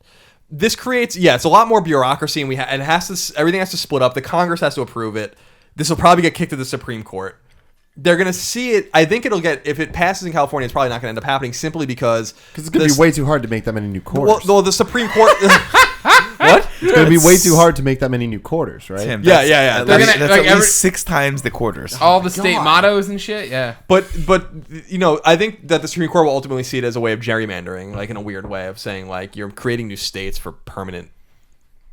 This creates it's a lot more bureaucracy, and everything has to split up. The Congress has to approve it. This will probably get kicked to the Supreme Court. They're gonna see it. I think if it passes in California, it's probably not gonna end up happening simply because Because it's gonna be way too hard to make that many new quarters. well, the Supreme Court. What? It's gonna be way too hard to make that many new quarters, right? Tim, Yeah, that's- yeah. At They're least, gonna- that's like, at every- least 6 times the quarters. All the state God. mottos and shit. Yeah. But I think that the Supreme Court will ultimately see it as a way of gerrymandering, like in a weird way of saying like you're creating new states for permanent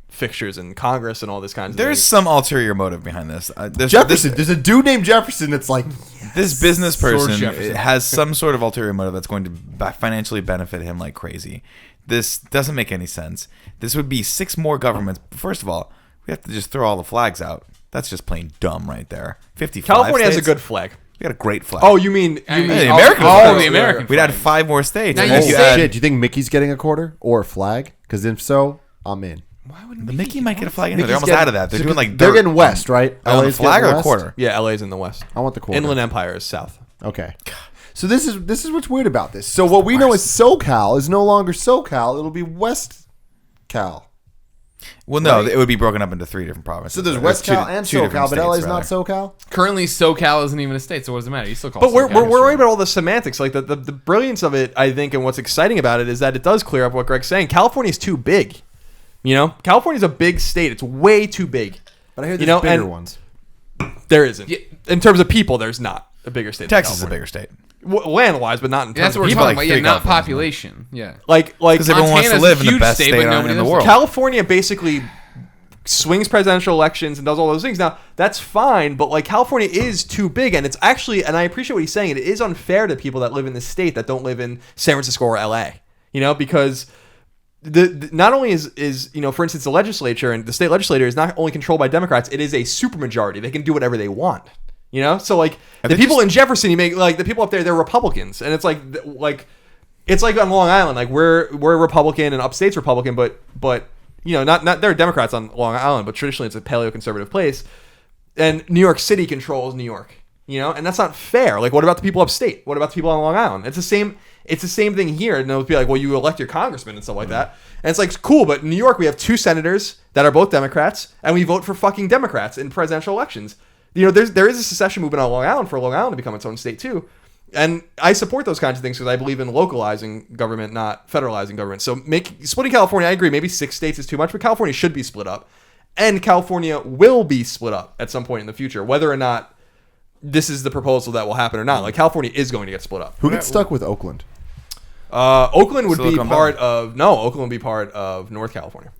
fixtures in Congress and all this kinds of There's things. some ulterior motive behind this. Jefferson. There's a dude named Jefferson that's like, This business person Jefferson. has some sort of ulterior motive that's going to financially benefit him like crazy. This doesn't make any sense. This would be 6 more governments. First of all, we have to just throw all the flags out. That's just plain dumb right there. 55 California has a states? good flag. We got a great flag. Oh, you mean I mean, the all- American all flag. the American. We'd add flag. 5 more states. Now And you if oh you say- add- shit, do you think Mickey's getting a quarter or a flag? Because if so, I'm in. Why wouldn't the Mickey might get a flag anyway. They're Mickey's almost getting- out of that. They're doing like they're dirt getting west, right? on the LA's flag getting or a west? quarter. Yeah, LA's in the west. I want the quarter. Inland Empire is south. Okay. So this is what's weird about this. So what we know as SoCal is no longer SoCal. It'll be West Cal. Well, no, Right. it would be broken up into 3 different provinces. So there's Or West two- Cal and two different SoCal, but states, LA's rather. not SoCal. Currently, SoCal isn't even a state, so what does it matter? You still call. But we're SoCal. worried about all the semantics. Like the brilliance of it, I think, and what's exciting about it is that it does clear up what Greg's saying. California's too big. You know, California's a big state. It's way too big. But I hear You there's know, bigger and- ones. There isn't. Yeah. In terms of people, there's not a bigger state. than Texas is a California. bigger state. Land-wise, but not in terms That's what of we're people. talking like about. Yeah, 3 not Californians, population. Yeah. Like Because everyone wants to Montana's live a in the huge best state, state but in nobody the lives world. there. California basically swings presidential elections and does all those things. Now, that's fine, but like California is too big, and it's actually, and I appreciate what he's saying, it is unfair to people that live in this state that don't live in San Francisco or LA. You know, because the not only is you know, for instance, the legislature and the state legislature is not only controlled by Democrats, it is a supermajority. They can do whatever they want. You know, so like the people in Jefferson, you make like the people up there, they're Republicans, and it's like it's like on Long Island, like we're Republican and upstate's Republican, but you know, not there are Democrats on Long Island, but traditionally it's a paleoconservative place, and New York City controls New York, you know, and that's not fair. Like, what about the people upstate? What about the people on Long Island? It's the same thing here, and they'll be like, well, you elect your congressman and stuff like that, and it's like cool, but in New York we have 2 senators that are both Democrats, and we vote for fucking Democrats in presidential elections. You know, there is a secession movement on Long Island for Long Island to become its own state too. And I support those kinds of things because I believe in localizing government, not federalizing government. So splitting California, I agree, maybe 6 states is too much, but California should be split up. And California will be split up at some point in the future, whether or not this is the proposal that will happen or not. Like, California is going to get split up. Who gets stuck with Oakland? Oakland would be Silicon part of... No, Oakland would be part of North California.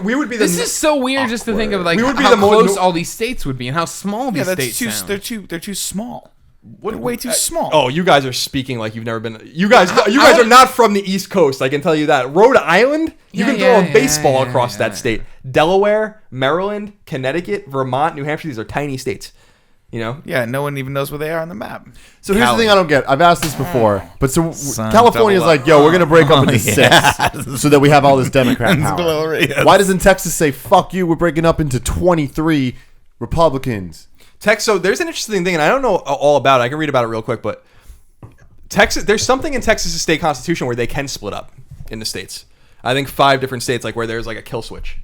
We would be the... This is so weird just to think of like We would be how the more- close all these states would be and how small these states sound. They're too small. They're way too small. Oh, you guys are speaking like you've never been... You guys are not from the East Coast, I can tell you that. Rhode Island, you can throw a baseball across that state. Delaware, Maryland, Connecticut, Vermont, New Hampshire, these are tiny states. You know? Yeah, no one even knows where they are on the map. So here's the thing I don't get. I've asked this before, but Son, California's double up. like, yo, we're gonna break up into Yeah. 6 so that we have all this Democrat power. Glorious. Why doesn't Texas say, fuck you, we're breaking up into 23 Republicans? So there's an interesting thing, and I don't know all about it. I can read about it real quick, but Texas, there's something in Texas' state constitution where they can split up into states. I think 5 different states, like where there's like a kill switch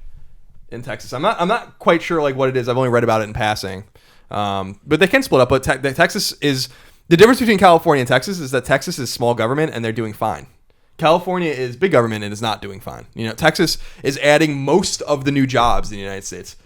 in Texas. I'm not quite sure like what it is. I've only read about it in passing, but they can split up. But Texas is the difference between California and Texas is that Texas is small government and they're doing fine. California is big government and is not doing fine. You know, Texas is adding most of the new jobs in the United States.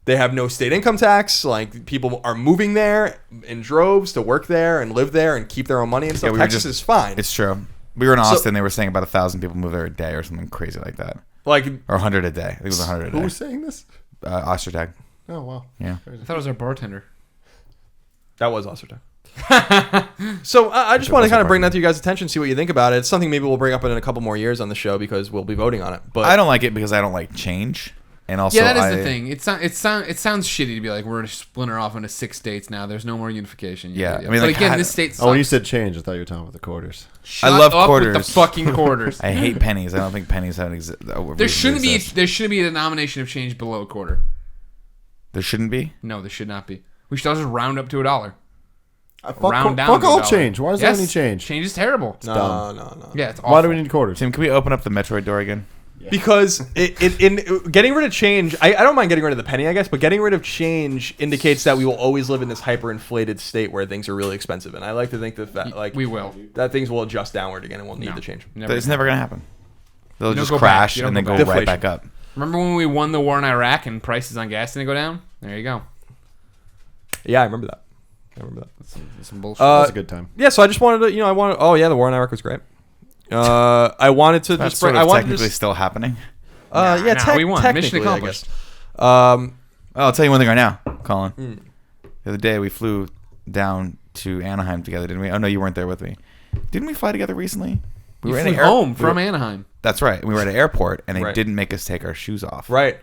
They have no state income tax. Like, people are moving there in droves to work there and live there and keep their own money and stuff. Texas is fine. It's true. We were in Austin. They were saying about 1,000 people move there a day or something crazy like that. Like, or 100 a day. I think it was 100 a day. Who was saying this? Ostertag. Oh, wow. Yeah. I thought it was our bartender. that was Ostertag. So I just want to kind of bring that to you guys' attention, see what you think about it. It's something maybe we'll bring up in a couple more years on the show because we'll be voting on it. But I don't like it because I don't like change. And also, yeah, that is the thing. It sounds shitty to be like, we're splitting off into 6 states now. There's no more unification. Yeah, I mean, but like, again, this state sucks. Oh, when you said change, I thought you were talking about the quarters. Shut I love up quarters. with the fucking quarters. I hate pennies. I don't think pennies have There shouldn't be a denomination of change below a quarter. There shouldn't be. No, there should not be. We should all just round up to $1. Fuck down all to $1. change. Why does there any change? Change is terrible. no. Yeah, it's awful. Why do we need quarters? Tim, can we open up the Metroid door again? Because in getting rid of change, I don't mind getting rid of the penny, I guess, but getting rid of change indicates that we will always live in this hyperinflated state where things are really expensive. And I like to think that like we will. that things will adjust downward again and we'll need the change. It's never going to happen. They'll just go crash back. and then You don't go go right back. back up. Remember when we won the war in Iraq and prices on gas didn't go down? There you go. Yeah, I remember that. That's some bullshit. That was a good time. Yeah, so I just wanted to, oh yeah, the war in Iraq was great. I wanted to That's just bring, sort of I wanted to technically just, still happening. we won. technically, Mission I accomplished. guess. Oh, I'll tell you one thing right now, Colin. The other day we flew down to Anaheim together, didn't we? Oh no, you weren't there with me. Didn't we fly together recently? We You were flew home from Anaheim. That's right. We were at an airport and they Right. didn't make us take our shoes off. Right.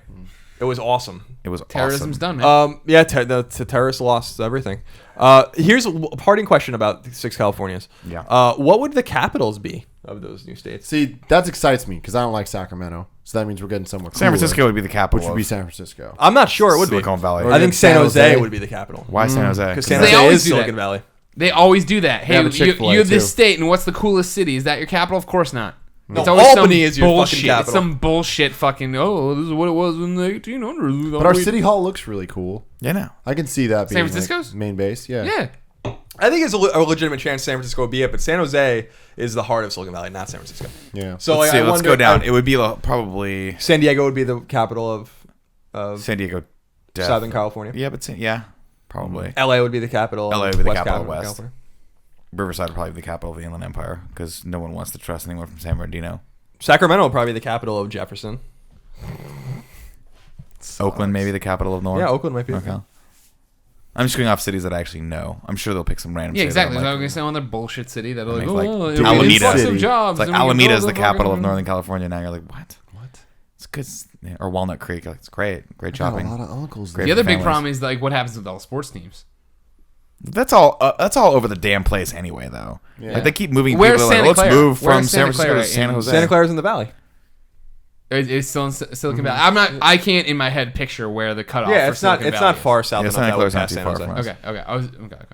It was awesome. It was Terrorism's awesome. done, man. Yeah, the terrorists lost everything. Here's a parting question about the 6 Californias. Yeah. What would the capitals be of those new states? See, that excites me because I don't like Sacramento. So that means we're getting somewhere San cooler, Francisco would be the capital. which would be of San Francisco. I'm not sure it would Silicon be. Valley. I think San San Jose Jose would be the capital. Why San Jose? Because San They Jose always is do that. Silicon Valley. They always do that. Hey, have a you Chick-fil-A, have this too. state, and what's the coolest city? Is that your capital? Of course not. No, It's always Albany some is your bullshit. fucking capital. It's some bullshit fucking, this is what it was in the 1800s. But our city hall looks really cool. Yeah, no. I can see that being San Francisco's? like, main base. Yeah. Yeah. I think it's a legitimate chance San Francisco would be it, but San Jose is the heart of Silicon Valley, not San Francisco. Yeah. So Let's like, see. I Let's go wonder- down. It would be probably San Diego would be the capital of San Diego. Southern California. Yeah, but probably. LA would be the capital. LA of would be the West capital of California. West. Riverside would probably be the capital of the Inland Empire because no one wants to trust anyone from San Bernardino. Sacramento would probably be the capital of Jefferson. Oakland maybe the capital of North. Yeah, Oakland might be. Okay. I'm just going off cities that I actually know. I'm sure they'll pick some random. Yeah, city that exactly. I'm So like- I'm going to say on their bullshit city that'll Make, like, like, oh, Dude, it'll be Alameda influx of City. jobs. It's like and we can Alameda go is the to capital of fucking- Northern California. Now you're like, what? It's good. Or Walnut Creek. Like, it's great. Great Got a shopping. lot of uncles. Great The other big families. problem is like what happens with all sports teams. That's all over the damn place anyway, though. Yeah. Like they keep moving Where's people. Santa Let's Clara? move from Where's San Santa Francisco Clara to San in- Jose. Santa Clara's in the valley. It's still in Silicon Valley. I can't in my head picture where the cutoff. Yeah, for it's not. Silicon It's Valley not far south Yeah, enough Santa that Clara's way not past too San far Jose. from us. Okay.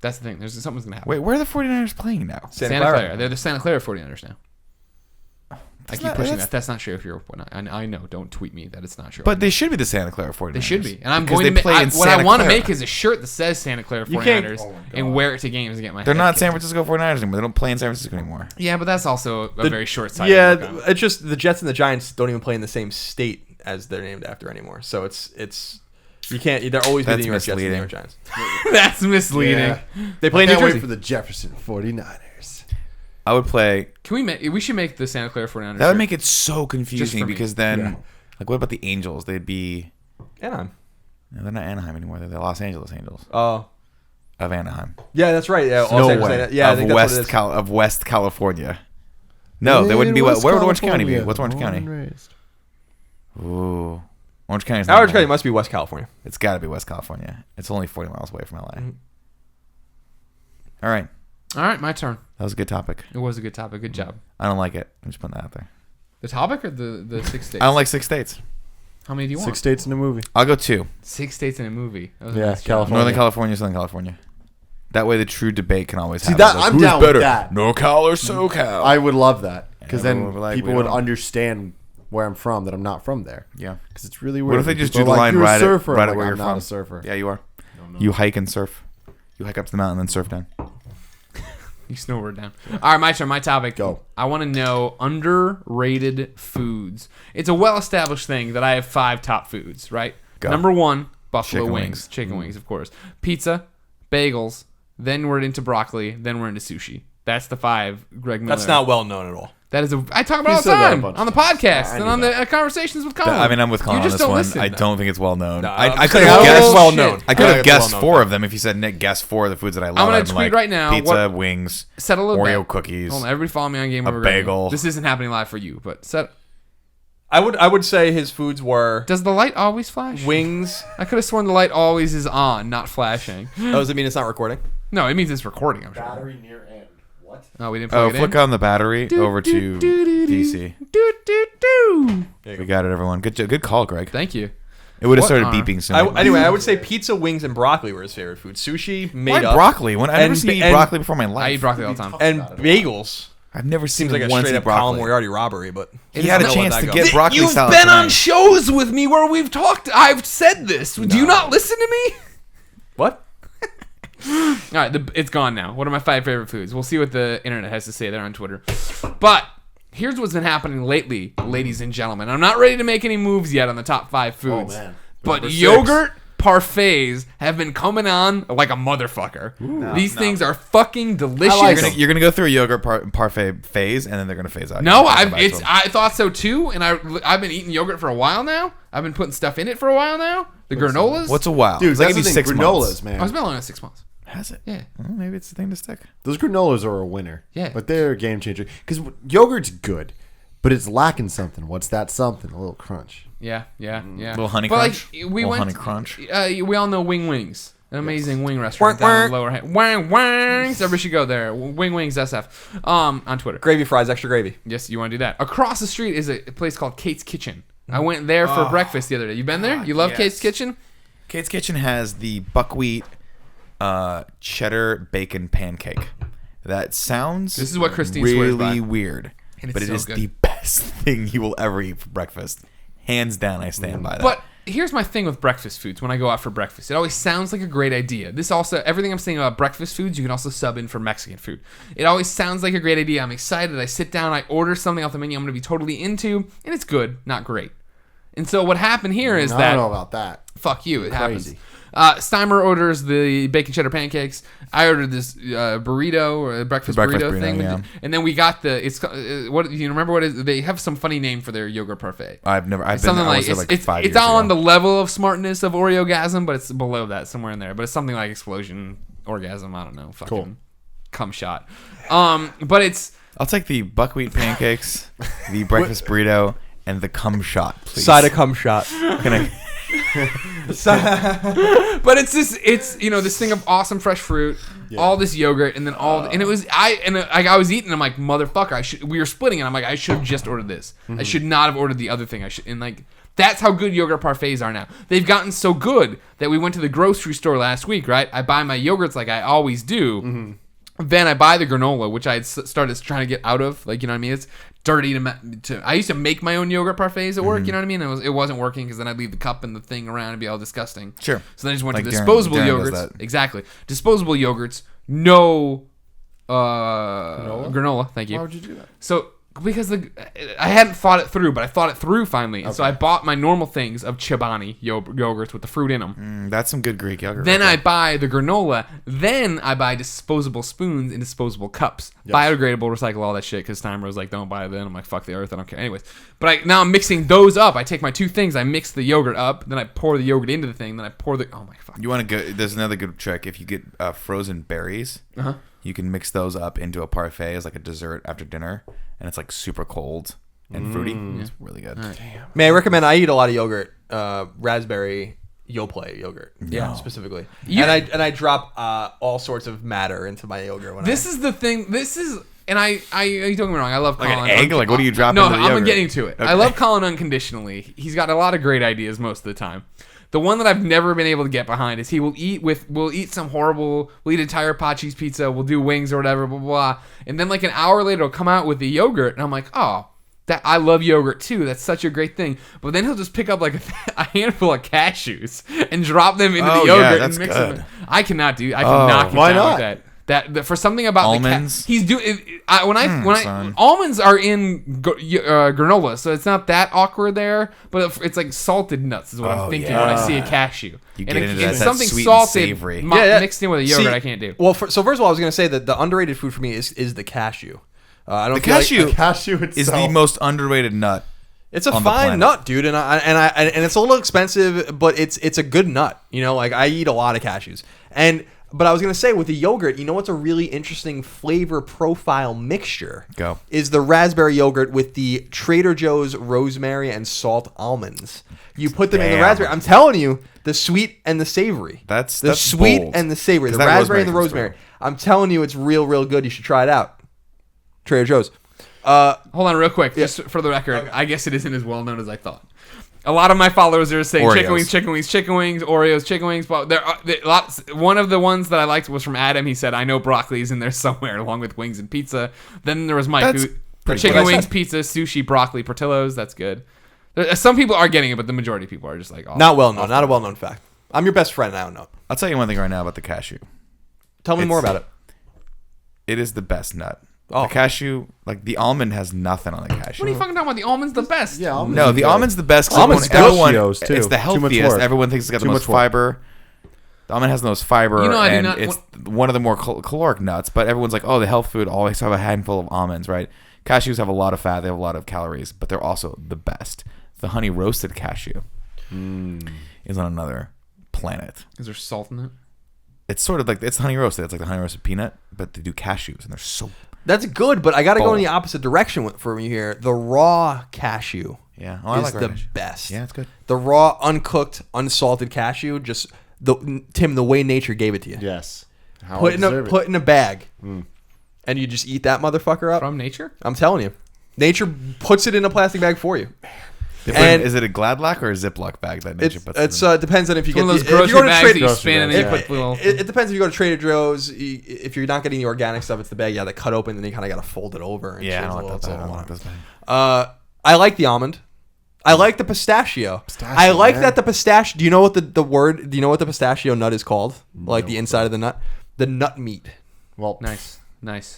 That's the thing. Something's gonna happen. Wait, where are the 49ers playing now? Santa Clara. They're the Santa Clara 49ers now. I keep pushing that. That's not true. If you're, I know. Don't tweet me that it's not true. But they should be the Santa Clara 49ers. They should be, and I'm Because going to they play in what I Santa want to Clara. make is a shirt that says Santa Clara You can't- 49ers and wear it to games and get my. They're head not kicked. San Francisco 49ers anymore. They don't play in San Francisco anymore. Yeah, but that's also a very short-sighted. Yeah, look on it. it's just the Jets and the Giants don't even play in the same state as they're named after anymore. So it's you can't. They're always be the That's New York Jets and the New misleading. York Giants. That's misleading. Yeah. They play in New Can't wait Jersey. for the Jefferson 49ers. I would play. We should make the Santa Clara 49ers. That would shirt. make it so confusing me. because then, Yeah. like, what about the Angels? They'd be. Anaheim. No, they're not Anaheim anymore. They're the Los Angeles Angels Oh, of Anaheim. yeah, that's right. Yeah, No Los Angeles, way. yeah, I of think that's what it is. of West California. No, they wouldn't be. Where would Orange County be? What's Orange County? Ooh, Orange County. Orange County must be West California. It's got to be West California. It's only 40 miles away from LA. Mm-hmm. All right, All right, my turn. that was a good topic. It was a good topic. Good job. I don't like it. I'm just putting that out there. The topic or the 6 states? I don't like 6 states. How many do you want? 6 states in a movie. I'll go 2. 6 states in a movie. That was a Yeah, nice job. California. Northern California, Southern California. That way, the true debate can always See, happen. that- Like, I'm who's down with better, that. NorCal or SoCal? I would love that because And then everyone would be like, people we would don't- understand where I'm from, that I'm not from there. Yeah. Because it's really weird. What if they when just people do the are like, line "You're a right surfer." at, right I'm at like, where you're I'm from? not a surfer. Yeah, you are. You hike and surf. You hike up to the mountain and then surf down. You snowboard down. All right, my turn. My topic. Go. I want to know underrated foods. It's a well-established thing that I have 5 top foods, right? Go. Number 1, buffalo Chicken wings. wings. Chicken wings, of course. Pizza, bagels, then we're into broccoli, then we're into sushi. That's the 5 Greg Miller. That's not well known at all. That is I talk about He all the said that a time bunch on the of times. podcast I and knew on that. the conversations with Colin. I mean, I'm with Colin You on just this don't one. listen, I though. don't think it's well known. No, I I'm could saying have I don't think guessed. it's well shit. known. I could don't have think it's guessed well 4 known. of them if you said Nick guessed 4 of the foods that I love. gonna I'd be tweet like, right now Pizza, what- wings, Settle a Oreo bet. cookies. Hold on, everybody follow me on Game a Over bagel. This isn't happening live for you, but I would say his foods were does the light always flash? wings. I could have sworn the light always is on, not flashing. Oh, does it mean it's not recording? No, it means it's recording. I'm sure. Battery near end. What? Oh, we didn't plug it in. Flick on the battery over to DC. Do. We got it, everyone. Good call, Greg. Thank you. It would have What started honor. beeping soon. Anyway, I would say pizza, wings, and broccoli were his favorite food. Sushi, made Why up. broccoli? When I never And- seen you eat and- broccoli before in my life. I eat broccoli all the time. And bagels. I've never seen Seems like him a once straight eat up Colin broccoli. Moriarty robbery, but He had a I'll let chance that to go. get broccoli You've salad been on tonight. shows with me where we've talked. I've said this. Do you not listen to me? What? All right, it's gone now. What are my 5 favorite foods? We'll see what the internet has to say there on Twitter. But here's what's been happening lately, ladies and gentlemen. I'm not ready to make any moves yet on the top 5 foods. Oh, man. But Number 6. yogurt parfaits have been coming on like a motherfucker. These things are fucking delicious. I like You're gonna go through a yogurt parfait phase, and then they're gonna phase out. No, You're gonna come back to them. I thought so too, and I've been eating yogurt for a while now. I've been putting stuff in it for a while now. The granolas. What's a while? Dude, It's like that's the maybe thing. 6 Granolas, months. man. I was only on 6 months. Has it? Yeah. Well, maybe it's the thing to stick. Those granolas are a winner. Yeah. But they're a game changer. Because yogurt's good, but it's lacking something. What's that something? A little crunch. Yeah. Little honey But crunch. like we Little went. honey crunch. We all know Wing Wings, an amazing wing restaurant down in Lower Hand. Wang Wangs. Everybody should go there. Wing Wings SF. On Twitter. Gravy fries, extra gravy. Yes, you want to do that. Across the street is a place called Kate's Kitchen. I went there for breakfast the other day. You been there? You love yes. Kate's Kitchen? Kate's Kitchen has the buckwheat cheddar bacon pancake. That sounds This is what Christine swears by. really weird, And it's but it so is good. the best thing you will ever eat for breakfast. Hands down, I stand by that. But here's my thing with breakfast foods when I go out for breakfast. It always sounds like a great idea. This also, everything I'm saying about breakfast foods, you can also sub in for Mexican food. It always sounds like a great idea. I'm excited. I sit down, I order something off the menu I'm going to be totally into, and it's good, not great. And so what happened here is I that... don't know about that. Fuck you, it happens. Crazy. Steimer orders the bacon cheddar pancakes. I ordered this burrito or a breakfast burrito thing, yeah. and then we got what do you remember? What is they have some funny name for their yogurt parfait? I've been Something I like was there like it's 5 years it's all on ago. the level of smartness of Oreogasm, but it's below that somewhere in there. But it's something like explosion orgasm. I don't know. Fucking Cool. cum shot. But it's I'll take the buckwheat pancakes, the breakfast burrito, and the cum shot, please. Side of cum shot. Can I But it's this thing of awesome fresh fruit, all this yogurt, and then I was eating. I'm like, motherfucker, we were splitting, and I'm like, I should have just ordered this. I should not have ordered the other thing. That's how good yogurt parfaits are now. They've gotten so good that we went to the grocery store last week, right? I buy my yogurts like I always do. Then I buy the granola, which I had started trying to get out of. Like, you know what I mean? It's dirty I used to make my own yogurt parfaits at work, you know what I mean? It wasn't working because then I'd leave the cup and the thing around and be all disgusting. Sure. So then I just went Like to disposable Darren does yogurts. that. Exactly. Disposable yogurts. No granola. Thank you. Why would you do that? So because I hadn't thought it through, but I thought it through finally. And so I bought my normal things of Chobani yogurts with the fruit in them. That's some good Greek yogurt. Then right I buy the granola. Then I buy disposable spoons and disposable cups. Biodegradable, recycle all that shit. Because Timer was like, don't buy it then. I'm like, fuck the earth. I don't care. Anyways. But now I'm mixing those up. I take my two things. I mix the yogurt up. Then I pour the yogurt into the thing. Then I pour the... Oh, my fuck. You want to go... There's another good trick. If you get frozen berries, you can mix those up into a parfait as like a dessert after dinner. And it's like super cold and fruity. It's really good. May I recommend? I eat a lot of yogurt, raspberry Yoplait yogurt, specifically. And I drop all sorts of matter into my yogurt. This is the thing. This is, and don't get me wrong. I love Like Colin. an egg? Like what do you drop No, into the I'm yogurt? getting to it. Okay. I love Colin unconditionally. He's got a lot of great ideas most of the time. The one that I've never been able to get behind is we'll eat some horrible, we'll eat entire pot cheese pizza, we'll do wings or whatever, blah, blah, blah. And then like an hour later, he'll come out with the yogurt, and I'm like, oh, I love yogurt too. That's such a great thing. But then he'll just pick up like a handful of cashews and drop them into the yogurt and mix them. I cannot get why down not? with that. That for something about Almonds? he's doing. Almonds are in granola, so it's not that awkward there. But it's like salted nuts is what I'm thinking when I see a cashew. You And get into that something sweet and salted savory. mixed in with a yogurt. See, I can't do. Well, so first of all, I was going to say that the underrated food for me is the cashew. I don't The feel like- cashew, Cashew itself. is the most underrated nut. It's a on the fine planet. nut, dude, and it's a little expensive, but it's a good nut. You know, like I eat a lot of cashews, but I was gonna say with the yogurt, you know what's a really interesting flavor profile mixture? Go. Is the raspberry yogurt with the Trader Joe's rosemary and salt almonds. You put them in the Damn. raspberry. I'm telling you, the sweet and the savory. That's sweet bold. and the savory. 'Cause The that raspberry and the rosemary rosemary. comes I'm telling you, it's real good. You should try it out. Trader Joe's. Hold on, real quick, just for the record. I guess it isn't as well known as I thought. A lot of my followers are saying Oreos. chicken wings, Oreos, chicken wings. But one of the ones that I liked was from Adam. He said, "I know broccoli's in there somewhere, along with wings and pizza." Then there was Mike, That's who pretty chicken good. wings, pizza, sushi, broccoli, Portillo's. That's good. Some people are getting it, but the majority of people are just like, Not well known. Not a well known fact. I'm your best friend. I don't know. I'll tell you one thing right now about the cashew. Tell me more about it. It is the best nut. Oh. The cashew, like the almond has nothing on the cashew. What are you fucking talking about? The almond's the best. Yeah, almonds No, are the good. almond's the best. 'cause Almonds everyone, pistachios, too. It's the Too much healthiest. work. Everyone thinks it's got the Too most much work. fiber. The almond has the most fiber, You know, I do and not- it's one of the more caloric nuts. But everyone's like, oh, the health food always have a handful of almonds, right? Cashews have a lot of fat. They have a lot of calories, but they're also the best. The honey roasted cashew is on another planet. Is there salt in it? It's sort of like it's honey roasted. It's like the honey roasted peanut, but they do cashews, and they're so That's good, but I got to go in Bold. the opposite direction for you here. The raw cashew yeah. Oh, I is like the cashew. best. Yeah, it's good. The raw, uncooked, unsalted cashew, just Tim, the way nature gave it to you. Yes. How Put I in a deserve it. put in a bag, and you just eat that motherfucker up. From nature? I'm telling you, nature puts it in a plastic bag for you. And is it a Gladlock or a Ziploc bag that nature puts? It's it in? depends on if you It's get one of those if you grocery go to bags Trader- that you Grocery spin and bags, then you It, put little... it depends if you go to Trader Joe's. If you're not getting the organic stuff, it's the bag. Yeah, they cut open, and then you kind of got to fold it over. And Yeah, I change don't a like little that. bit. I don't like this bag. I like the almond. I like the pistachio. I like man. that the pistachio. Do you know what the word? Do you know what the pistachio nut is called? Like the inside of the nut, the nut meat. Well, Nice.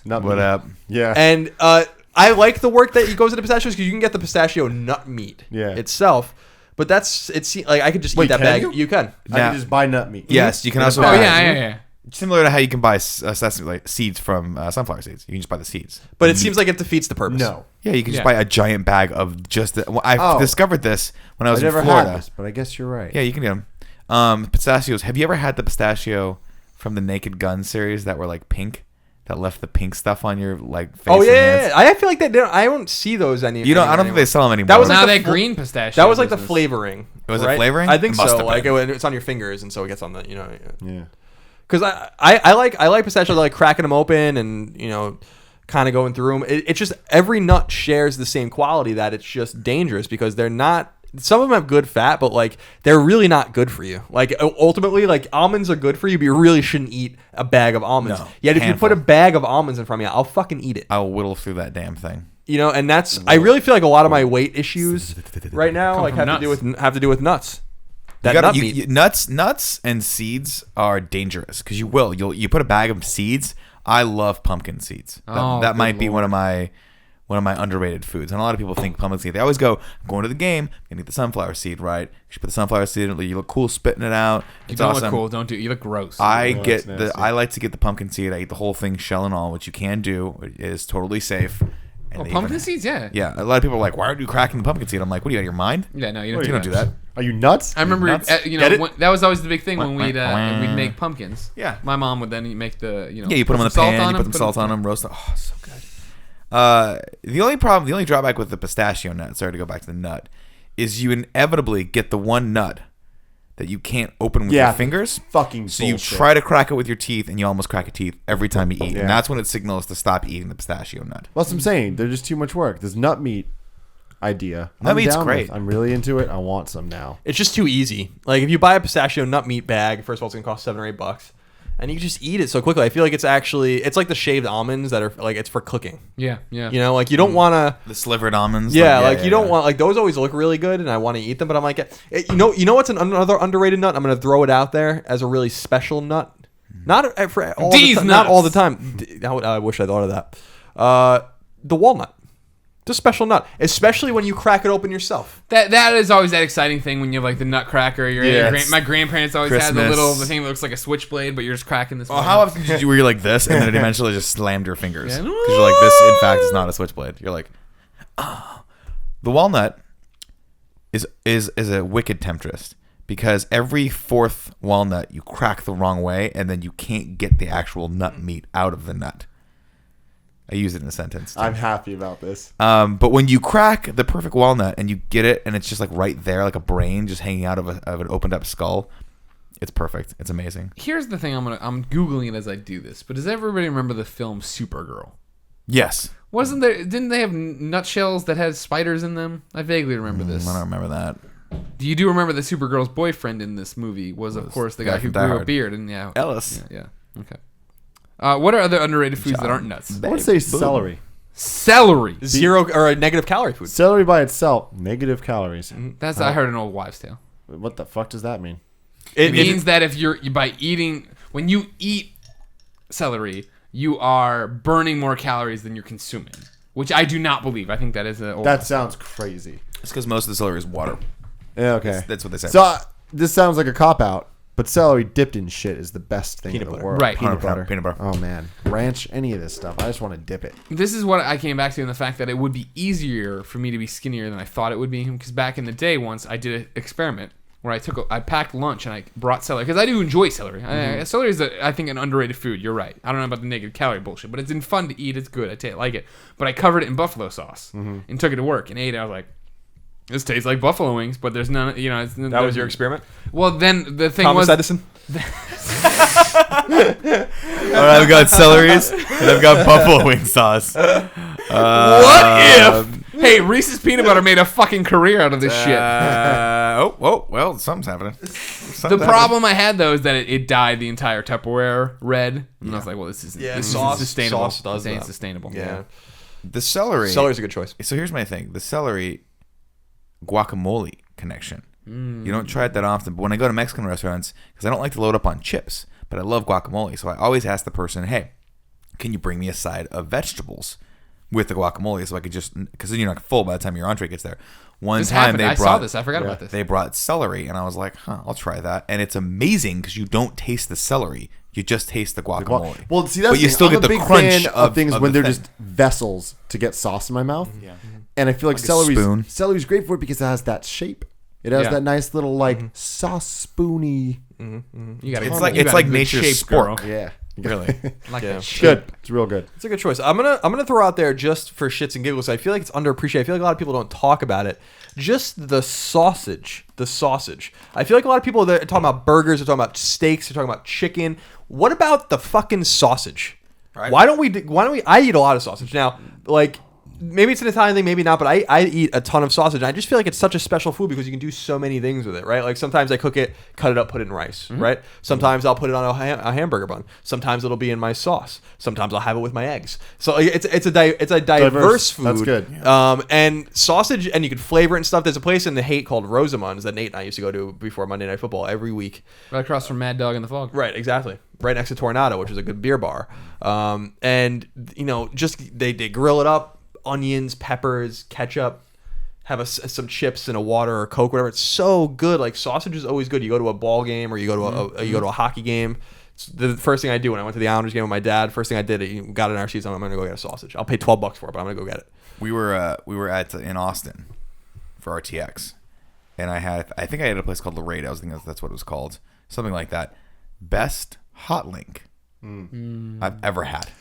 not What me. up? Yeah. And I like the work that goes into pistachios because you can get the pistachio nut meat itself. But it's like I could just Wait, eat that can bag. you? You can. I Now- can just buy nut meat. Yes, you can also. Oh, buy- yeah. Similar to how you can buy sesame like seeds from sunflower seeds. You can just buy the seeds. But it seems like it defeats the purpose. No. Yeah, you can just Yeah. buy a giant bag of just. I Oh. discovered this when I was I in never Florida. had this, but I guess you're right. Yeah, you can get them. Pistachios. Have you ever had the pistachio from the Naked Gun series that were like pink? that left the pink stuff on your like face. Oh and yeah. hands. I feel like I don't see those any. You know, I don't think anymore. they sell them anymore. That was Now like the that green pistachio. That was like the business. flavoring. Was it right? flavoring? I think It must so. have Like been. it's on your fingers, and so it gets on the Yeah. Because I like pistachios, like cracking them open and kind of going through them. It's just every nut shares the same quality that it's just dangerous because they're not. Some of them have good fat, but like they're really not good for you. Like ultimately, like almonds are good for you, but you really shouldn't eat a bag of almonds. No, Yet if you handful. put a bag of almonds in front of me, I'll fucking eat it. I'll whittle through that damn thing. And that's I really feel like a lot of my weight issues right now Come like from have to do with nuts. That You gotta- nut you- meat. you- nuts and seeds are dangerous because you put a bag of seeds. I love pumpkin seeds. Oh, That good might be Lord. one of my underrated foods. And a lot of people think pumpkin seed. They always go, I'm going to the game, I'm gonna eat the sunflower seed, right? You should put the sunflower seed in it. You look cool spitting it out. You It's don't awesome. look cool. Don't do. You look gross. I Oh, get that's nasty. I like to get the pumpkin seed. I eat the whole thing, shell and all, which you can do. It is totally safe. And oh, they pumpkin even- seeds. Yeah. Yeah, a lot of people are like, "Why are you cracking the pumpkin seed?" I'm like, "What are you out of your mind? Yeah. No, you You don't don't do that." Are you nuts? I remember, Nuts? Get it? when, that was always the big thing when we'd Wah. make pumpkins. Yeah. My mom would then make the Yeah, you put them in the some salt pan, you on put some salt on them, roast them. Oh, so good. The only drawback with the pistachio nut, sorry to go back to the nut, is you inevitably get the one nut that you can't open with your fingers. Fucking So you bullshit. try to crack it with your teeth, and you almost crack your teeth every time you eat. Yeah. And that's when it signals to stop eating the pistachio nut. That's what I'm saying. They're just too much work. This nut meat idea. Nut I'm meat's down great. with. I'm really into it. I want some now. It's just too easy. Like if you buy a pistachio nut meat bag, first of all, it's gonna cost $7 or $8, and you can just eat it so quickly. I feel like it's like the shaved almonds that are like it's for cooking. Yeah. Yeah. Like you don't want to. The slivered almonds. Yeah, like you don't want like those always look really good, and I want to eat them. But I'm like, you know what's another underrated nut? I'm gonna throw it out there as a really special nut. Not for all the These time, not all the nuts. time. I wish I thought of that. The walnut. It's a special nut, especially when you crack it open yourself. That is always that exciting thing when you have like the nutcracker. My grandparents always had Christmas. the thing that looks like a switchblade, but you're just cracking this. Oh, how often did you were you like this, and then it eventually just slammed your fingers Yeah. because you're like, this in fact is not a switchblade. You're like, oh. The walnut is a wicked temptress because every fourth walnut you crack the wrong way, and then you can't get the actual nut meat out of the nut. I use it in a sentence. I'm happy about this. But when you crack the perfect walnut and you get it, and it's just like right there, like a brain just hanging out of an opened up skull, it's perfect. It's amazing. Here's the thing. I'm googling it as I do this. But does everybody remember the film Supergirl? Yes. Didn't they have nutshells that had spiders in them? I vaguely remember this. I don't remember that. You do remember that Supergirl's boyfriend in this movie was of course the guy who from Die grew a Hard. beard and yeah. Ellis. Yeah. Okay. What are other underrated foods that aren't nuts? I want to say celery. Celery. Zero or a negative calorie food. Celery by itself, negative calories. That's I heard an old wives' tale. What the fuck does that mean? It means that if when you eat celery, you are burning more calories than you're consuming, which I do not believe. I think that is That sounds crazy. It's because most of the celery is water. Yeah, okay. That's what they say. So this sounds like a cop out, but celery dipped in shit is the best thing in the butter. world. Right. Peanut 100% butter. peanut butter. Oh man, ranch, any of this stuff. I just want to dip it. This is what I came back to in the fact that it would be easier for me to be skinnier than I thought it would be. Because back in the day, once I did an experiment where I packed lunch and I brought celery because I do enjoy celery. Celery is I think an underrated food. You're right. I don't know about the negative calorie bullshit, but it's fun to eat. It's good. I like it. But I covered it in buffalo sauce and took it to work and ate it. I was like, this tastes like buffalo wings, but there's none. That was your experiment. Well, then the thing Thomas was. Edison. All right, I've got celeries and I've got buffalo wing sauce. What if? Hey, Reese's Peanut Butter made a fucking career out of this shit. Well, something's happening. The problem I had though is that it dyed the entire Tupperware red, and I was like, "Well, this isn't sustainable. Sauce does This ain't that. sustainable." Yeah. The celery. Celery's a good choice. So here's my thing: the celery guacamole connection. You don't try it that often, but when I go to Mexican restaurants, because I don't like to load up on chips, but I love guacamole, so I always ask the person, "Hey, can you bring me a side of vegetables with the guacamole, so I could just because then you're not full by the time your entree gets there." One This time happened. they I brought saw this. I forgot about this. They brought celery, and I was like, I'll try that. And it's amazing because you don't taste the celery. You just taste the guacamole. Well, see, that's but you the still thing. get I'm the a big crunch fan of things of when the they're thing. just vessels to get sauce in my mouth. Yeah. And I feel like, Like a spoon. celery's great for it because it has that shape. It has Yeah. that nice little sauce spoony. You got It's like nature's sport. Yeah. Really? Like Yeah. that shit. Good. It's real good. It's a good choice. I'm gonna throw out there just for shits and giggles. I feel like it's underappreciated. I feel like a lot of people don't talk about it. Just the sausage. The sausage. I feel like a lot of people are talking about burgers. They're talking about steaks. They're talking about chicken. What about the fucking sausage? Right. Why don't we? I eat a lot of sausage now. Like. Maybe it's an Italian thing, maybe not, but I eat a ton of sausage. I just feel like it's such a special food because you can do so many things with it, right? Like sometimes I cook it, cut it up, put it in rice, right? Sometimes I'll put it on a hamburger bun. Sometimes it'll be in my sauce. Sometimes I'll have it with my eggs. So like, it's a diverse food. That's good. And sausage, and you can flavor it and stuff. There's a place in The Haight called Rosamund's that Nate and I used to go to before Monday Night Football every week. Right across from Mad Dog in the Fog. Right, exactly. Right next to Tornado, which is a good beer bar. And just they grill it up. Onions, peppers, ketchup, have some chips and a water or Coke, whatever. It's so good. Like sausage is always good. You go to a ball game or you go to a hockey game. It's the first thing I do when I went to the Islanders game with my dad. First thing I did, he got in our seats. I'm gonna go get a sausage. I'll pay $12 for it, but I'm gonna go get it. We were in Austin for RTX, and I think I had a place called Laredo. I was thinking that's what it was called, something like that. Best hot link I've ever had.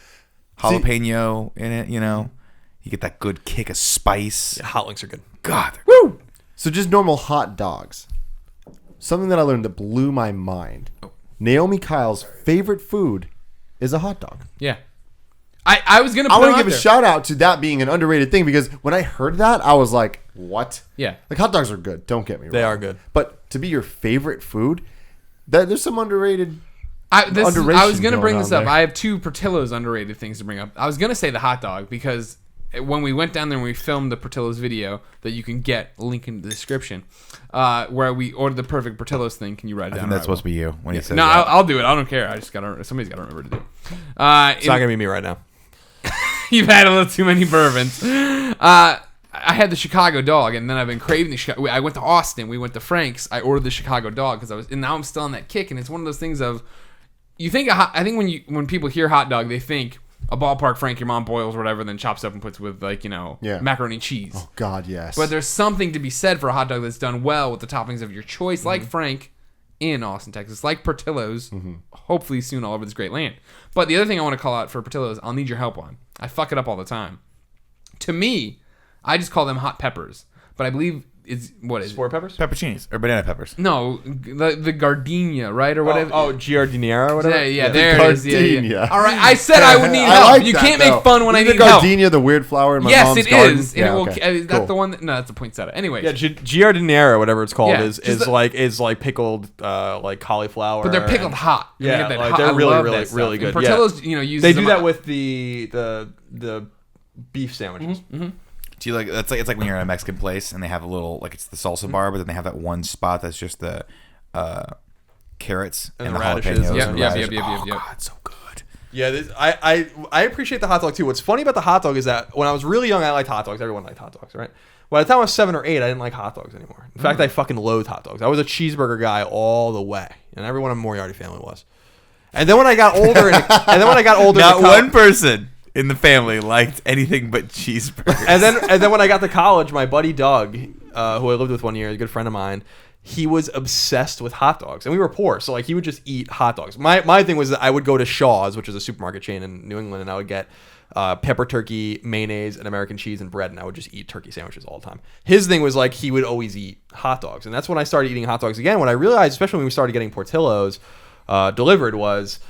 Jalapeno in it, You get that good kick of spice. Yeah, hot links are good. God. Woo! So just normal hot dogs. Something that I learned that blew my mind. Naomi Kyle's favorite food is a hot dog. Yeah. I was gonna. I want to to give a shout out to that being an underrated thing because when I heard that, I was like, "What?" Yeah. Like hot dogs are good. Don't get me wrong. They are good. But to be your favorite food, there's some underrated. I was underration gonna bring going this on up. there. I have two Portillo's underrated things to bring up. I was gonna say the hot dog because when we went down there and we filmed the Portillo's video that you can get, link in the description, where we ordered the perfect Portillo's thing. Can you write it I down? think that's supposed to be you when you said No, that. I'll do it. I don't care. I just somebody's gotta remember to do it. It's not gonna be me right now. You've had a little too many bourbons. I had the Chicago dog, and then I've been craving the Chicago. I went to Austin. We went to Frank's. I ordered the Chicago dog because and now I'm still on that kick. And it's one of those things of, you think I think when people hear hot dog, they think a ballpark Frank your mom boils or whatever, then chops up and puts with macaroni and cheese. Oh God, yes. But there's something to be said for a hot dog that's done well with the toppings of your choice, like Frank in Austin, Texas, like Portillo's, hopefully soon all over this great land. But the other thing I want to call out for Portillo's, I'll need your help on. I fuck it up all the time. To me, I just call them hot peppers, but I believe what is Sport peppers? Pepperoncinis or banana peppers. No, the gardenia, right, or whatever. Giardiniera or whatever? Yeah, there it is. Yeah. Gardenia. All right, I said I would need I help. like you that, can't though. make fun when I Isn't need help. gardenia the weird flower in my Yes, mom's it garden? is. And Yeah, it will. okay. Is that Cool. the one? No, that's a poinsettia. Anyway. Yeah, Giardiniera, whatever it's called, Yeah, is just like pickled like cauliflower. But they're pickled hot. You Yeah, get that like hot. they're I really, love really, that stuff. really And good. Portillo's, uses They do them that with the beef sandwiches. Do you like it's like when you're at a Mexican place and they have a little it's the salsa bar, but then they have that one spot that's just the carrots And and the the radishes. jalapenos. Yep, and yep, radishes. yep, yep, Oh, yep. God, so good. Yeah, I appreciate the hot dog too. What's funny about the hot dog is that when I was really young, I liked hot dogs. Everyone liked hot dogs, right? By the time I was 7 or 8, I didn't like hot dogs anymore. In fact, I fucking loathed hot dogs. I was a cheeseburger guy all the way, and everyone in the Moriarty family was. And then when I got older, Not one person in the family liked anything but cheeseburgers. and then when I got to college, my buddy Doug, who I lived with 1 year, a good friend of mine, he was obsessed with hot dogs, and we were poor, so he would just eat hot dogs. My thing was that I would go to Shaw's, which is a supermarket chain in New England, and I would get pepper turkey, mayonnaise, and American cheese and bread, and I would just eat turkey sandwiches all the time. His thing was he would always eat hot dogs, and that's when I started eating hot dogs again. What I realized, especially when we started getting Portillo's delivered, was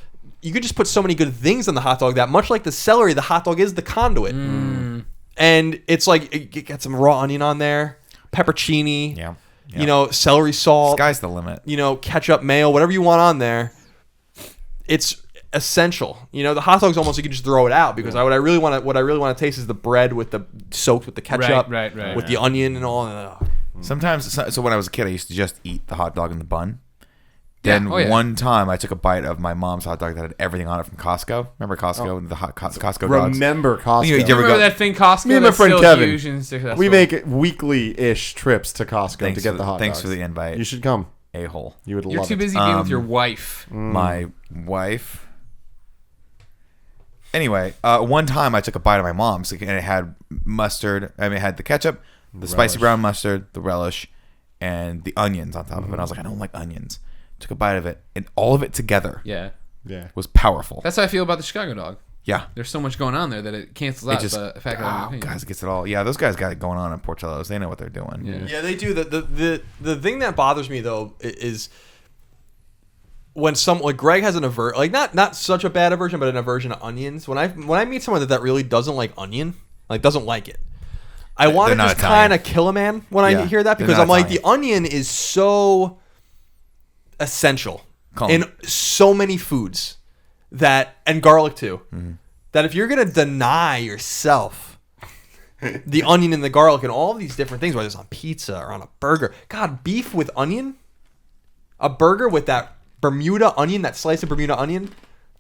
you could just put so many good things on the hot dog that much like the celery, the hot dog is the conduit. And it's it got some raw onion on there, peppercini, celery salt, Sky's the limit. ketchup, mayo, whatever you want on there. It's essential. The hot dog's almost you can just throw it out because what I really want to taste is the bread soaked with the ketchup, Right. with the onion and all that. Sometimes, so when I was a kid, I used to just eat the hot dog in the bun. Then Yeah. one time, I took a bite of my mom's hot dog that had everything on it from Costco. Remember Costco? The hot Costco dogs? Remember Costco. You ever Remember go- that thing Costco? Me and my that's friend still Kevin, huge and successful? We make weekly-ish trips to Costco Thanks to get for- the hot thanks dogs. for the invite. You should come. A-hole. You would You're love too it. busy being with your wife. My wife. Anyway, one time I took a bite of my mom's and it had mustard. I mean, it had the ketchup, the spicy brown mustard, the relish, and the onions on top of it. And I was like, I don't like onions. Took a bite of it, and all of it together Yeah. Yeah. was powerful. That's how I feel about the Chicago dog. Yeah. There's so much going on there that it cancels out the fact that I have an opinion. guys gets it all. Yeah, those guys got it going on in Portillo's. They know what they're doing. Yeah, they do. The thing that bothers me though is when Greg has an not such a bad aversion, but an aversion to onions. When I meet someone that really doesn't like onion, doesn't like it, I want to just kind of kill a man when I hear that, because I'm like, the onion is so essential in so many foods and garlic too, that if you're gonna deny yourself the onion and the garlic and all these different things, whether it's on pizza or on a burger, God, beef with onion, a burger with that Bermuda onion, that slice of Bermuda onion,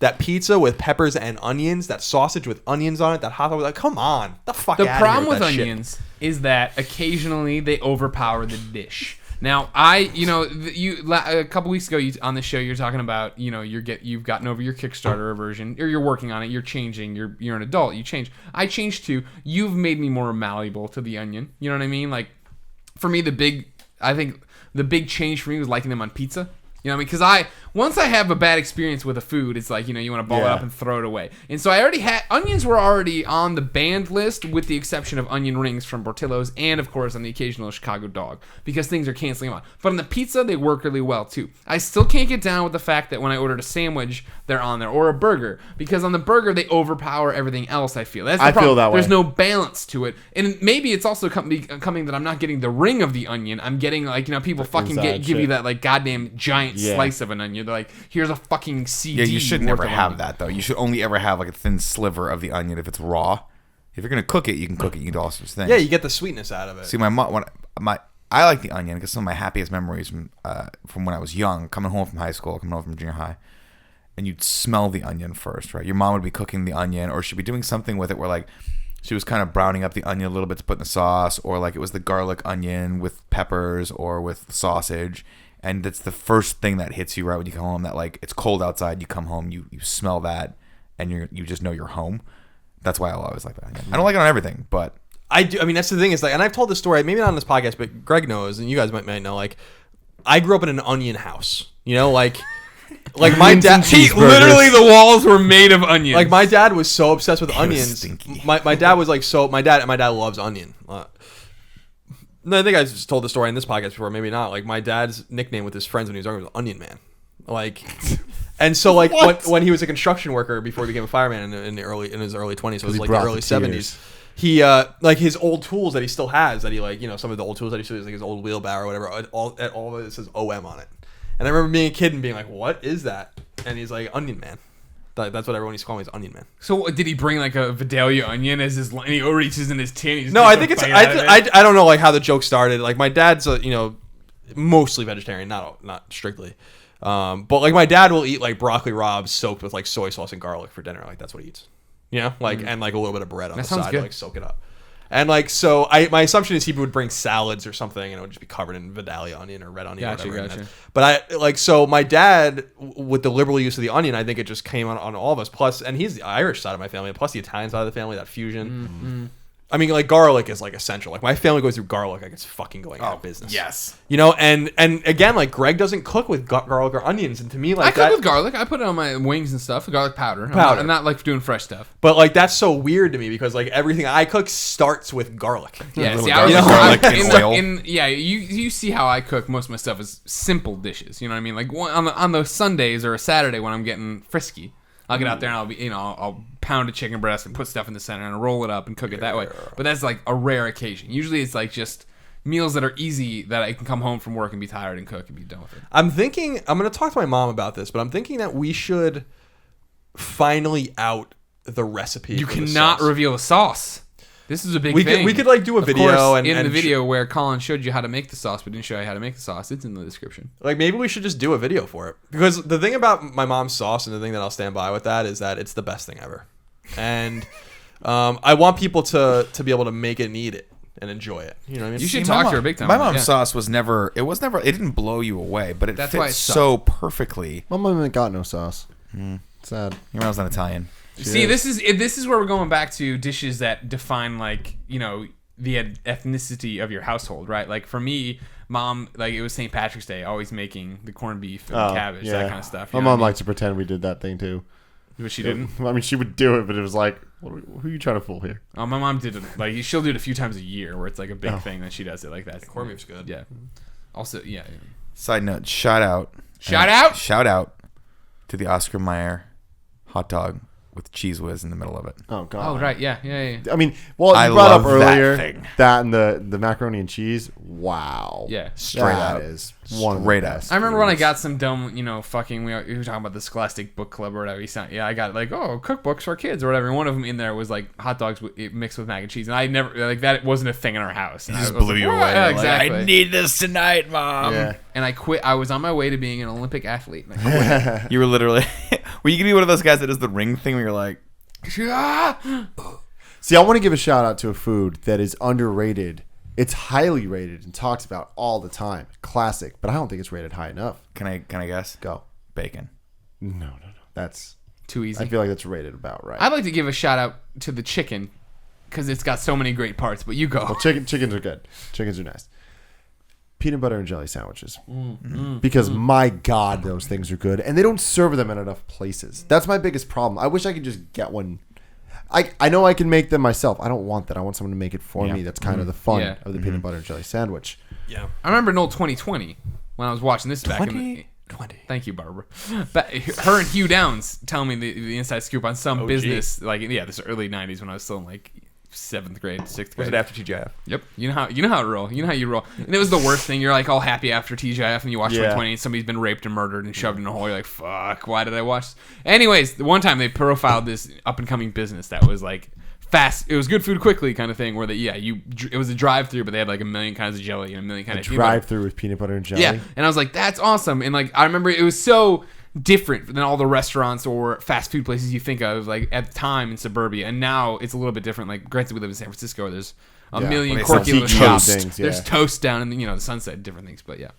that pizza with peppers and onions, that sausage with onions on it, that hot dog, come on, the fuck The out problem of here with that onions is that occasionally they overpower the dish. Now, a couple weeks ago on the show, you're talking about, you've gotten over your Kickstarter aversion, or you're working on it, you're changing, you're an adult, you change. I changed too. You've made me more malleable to the onion. You know what I mean? Like, for me, I think the big change for me was liking them on pizza. You know what I mean? Because once I have a bad experience with a food, it's like, you want to ball it up and throw it away. And so I already had, onions were already on the banned list, with the exception of onion rings from Portillo's, and of course on the occasional Chicago dog, because things are canceling out. But on the pizza, they work really well too. I still can't get down with the fact that when I ordered a sandwich, they're on there, or a burger, because on the burger, they overpower everything else, I feel. That's the problem. Feel that way. There's no balance to it. And maybe it's also coming that I'm not getting the ring of the onion. I'm getting, people fucking give you that, goddamn giant slice of an onion. They're like, here's a fucking CD. Yeah, you should worth never of have onion. that though. You should only ever have a thin sliver of the onion if it's raw. If you're gonna cook it, you can cook it. You can do all sorts of things. Yeah, you get the sweetness out of it. See, my mom, I like the onion because some of my happiest memories from when I was young, coming home from high school, coming home from junior high, and you'd smell the onion first, right? Your mom would be cooking the onion, or she'd be doing something with it where she was kind of browning up the onion a little bit to put in the sauce, or it was the garlic onion with peppers or with sausage. And that's the first thing that hits you right when you come home, that it's cold outside, you come home, you smell that, and you just know you're home. That's why I always like that. I don't like it on everything, but I do. I mean, that's the thing is and I've told this story, maybe not on this podcast, but Greg knows, and you guys might know, I grew up in an onion house, like my dad, Literally the walls were made of onions. my dad was so obsessed with onions. stinky. My dad was my dad loves onion. No, I think I just told the story in this podcast before, maybe not. My dad's nickname with his friends when he was younger was Onion Man. And so when he was a construction worker before he became a fireman in his early 20s, so it was the early 70s. He his old tools that he still has, that he some of the old tools that he still has, his old wheelbarrow or whatever, all of it says OM on it. And I remember being a kid and being like, "What is that?" And he's like, "Onion Man." That's what everyone used to call me, is Onion Man. So did he bring a Vidalia onion as his? And he reaches in his tin. No, I think it's I don't know how the joke started. My dad's mostly vegetarian, not strictly. But my dad will eat broccoli rabe soaked with soy sauce and garlic for dinner. That's what he eats. And a little bit of bread on the side to soak it up. And so my assumption is he would bring salads or something, and it would just be covered in Vidalia onion or red onion. Gotcha. But so my dad, with the liberal use of the onion, I think it just came on all of us. Plus, and he's the Irish side of my family, plus the Italian side of the family, that fusion. Mm-hmm. I mean, garlic is essential. My family goes through garlic it's fucking going out of business. Yes. And again, Greg doesn't cook with garlic or onions, and to me, I cook with garlic. I put it on my wings and stuff. Garlic powder. I'm not doing fresh stuff. But that's so weird to me, because everything I cook starts with garlic. Yeah, see, garlic and oil. You see how I cook most of my stuff is simple dishes. You know what I mean? On those Sundays or a Saturday when I'm getting frisky, I'll get out there and I'll be, I'll pound a chicken breast and put stuff in the center and roll it up and cook it that way. But that's a rare occasion. Usually it's just meals that are easy, that I can come home from work and be tired and cook and be done with it. I'm going to talk to my mom about this, but I'm thinking that we should finally out the recipe. You cannot reveal the sauce. This is a big thing. We could do a video in the video where Colin showed you how to make the sauce, but didn't show you how to make the sauce. It's in the description. Maybe we should just do a video for it, because the thing about my mom's sauce, and the thing that I'll stand by with that, is that it's the best thing ever, and I want people to be able to make it and eat it and enjoy it. You know what I mean? You should talk to her big time. My mom's sauce was never. It didn't blow you away, but it fits so perfectly. My mom ain't got no sauce. Sad. Your mom's not Italian. See, this is where we're going back to dishes that define the ethnicity of your household, right? Like for me, mom, like it was St. Patrick's Day, always making the corned beef and cabbage, that kind of stuff. My mom liked to pretend we did that thing too. But she didn't. I mean, she would do it, but it was like, who are you trying to fool here? Oh, my mom did it. Like she'll do it a few times a year, where it's like a big thing that she does it like that. Corned beef's good. Yeah. Also, yeah. Side note: shout out to the Oscar Mayer hot dog with Cheese Whiz in the middle of it. Oh God. Oh right, yeah. I mean, well, I you brought up love that earlier thing. that and the macaroni and cheese. Wow. Yeah. Straight That up. is one of the Straight best. I remember when I foods. got some dumb, we were talking about the Scholastic Book Club or whatever. I got like, cookbooks for kids or whatever. And one of them in there was like hot dogs mixed with mac and cheese. And I never, like, that wasn't a thing in our house. And It just I was blew like, you "What?" away. Yeah, Like, exactly. I need this tonight, Mom. Yeah. And I quit. I was on my way to being an Olympic athlete. And I quit. You were literally. Were you gonna be one of those guys that does the ring thing where you're like, See, I want to give a shout out to a food that is underrated. It's highly rated and talked about all the time. Classic, but I don't think it's rated high enough. can I guess? Go. Bacon. No. That's. Too easy. I feel like that's rated about right. I'd like to give a shout out to the chicken because it's got so many great parts. But you go. Well, chickens are good. Chickens are nice. Peanut butter and jelly sandwiches. Because my God, those things are good. And they don't serve them in enough places. That's my biggest problem. I wish I could just get one. I know I can make them myself. I don't want that. I want someone to make it for me. That's kind of the fun Yeah. of the peanut butter and jelly sandwich. Yeah. I remember in old 2020 when I was watching this back in the. 20. Thank you, Barbara. But her and Hugh Downs telling me the inside scoop on some business, this early '90s when I was still in like 7th grade, 6th Was grade. it after TGIF? Yep. You know how it roll. You know how you roll. And it was the worst thing. You're like all happy after TGIF and you watch 2020 and somebody's been raped and murdered and shoved in a hole. You're like, fuck, why did I watch this? Anyways, the one time they profiled this up and coming business that was like fast. It was good food quickly kind of thing where it was a drive-through, but they had like a million kinds of jelly and a million kinds of peanut butter. Drive-through with peanut butter and jelly. Yeah, and I was like, that's awesome. And like, I remember it was so different than all the restaurants or fast food places you think of, like at the time in suburbia. And now it's a little bit different. Like, granted, we live in San Francisco. There's a million they sell quirky little toast. shops. Things, There's toast down in the Sunset, different things. But yeah,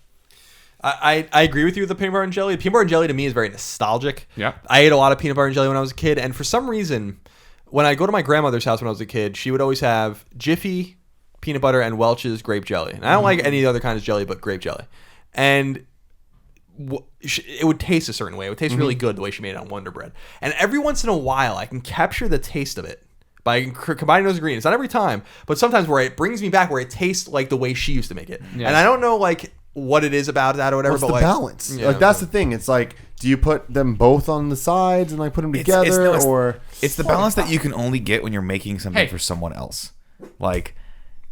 I agree with you with the peanut butter and jelly. Peanut butter and jelly to me is very nostalgic. Yeah. I ate a lot of peanut butter and jelly when I was a kid, and for some reason, when I go to my grandmother's house when I was a kid, she would always have Jiffy peanut butter and Welch's grape jelly. And I don't like any other kind of jelly but grape jelly. And it would taste a certain way. It would taste really good the way she made it on Wonder Bread. And every once in a while, I can capture the taste of it by combining those ingredients. Not every time, but sometimes where it brings me back where it tastes like the way she used to make it. Yeah. And I don't know like what it is about that or whatever. What's but the like, balance? Yeah, like that's the thing. It's like, do you put them both on the sides and like put them together, or it's the balance that you can only get when you're making something for someone else. Like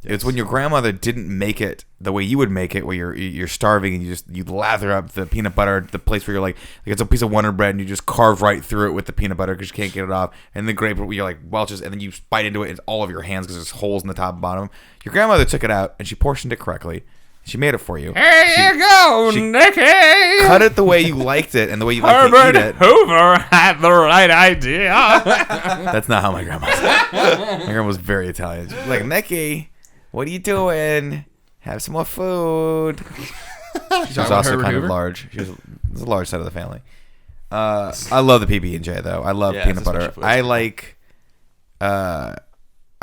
it's when your grandmother didn't make it the way you would make it, where you're starving and you lather up the peanut butter, the place where you're like it's a piece of Wonder Bread and you just carve right through it with the peanut butter because you can't get it off, and the grape you're like Welch's, and then you bite into it and it's all of your hands because there's holes in the top and bottom. Your grandmother took it out and she portioned it correctly. She made it for you. Here you go, Nicky. Cut it the way you liked it and the way you like to eat it. Hoover had the right idea. That's not how my grandma said. My grandma was very Italian. She was like, Nicky, what are you doing? Have some more food. She was also kind of large. She was a large side of the family. I love the PB&J though. I love peanut butter. I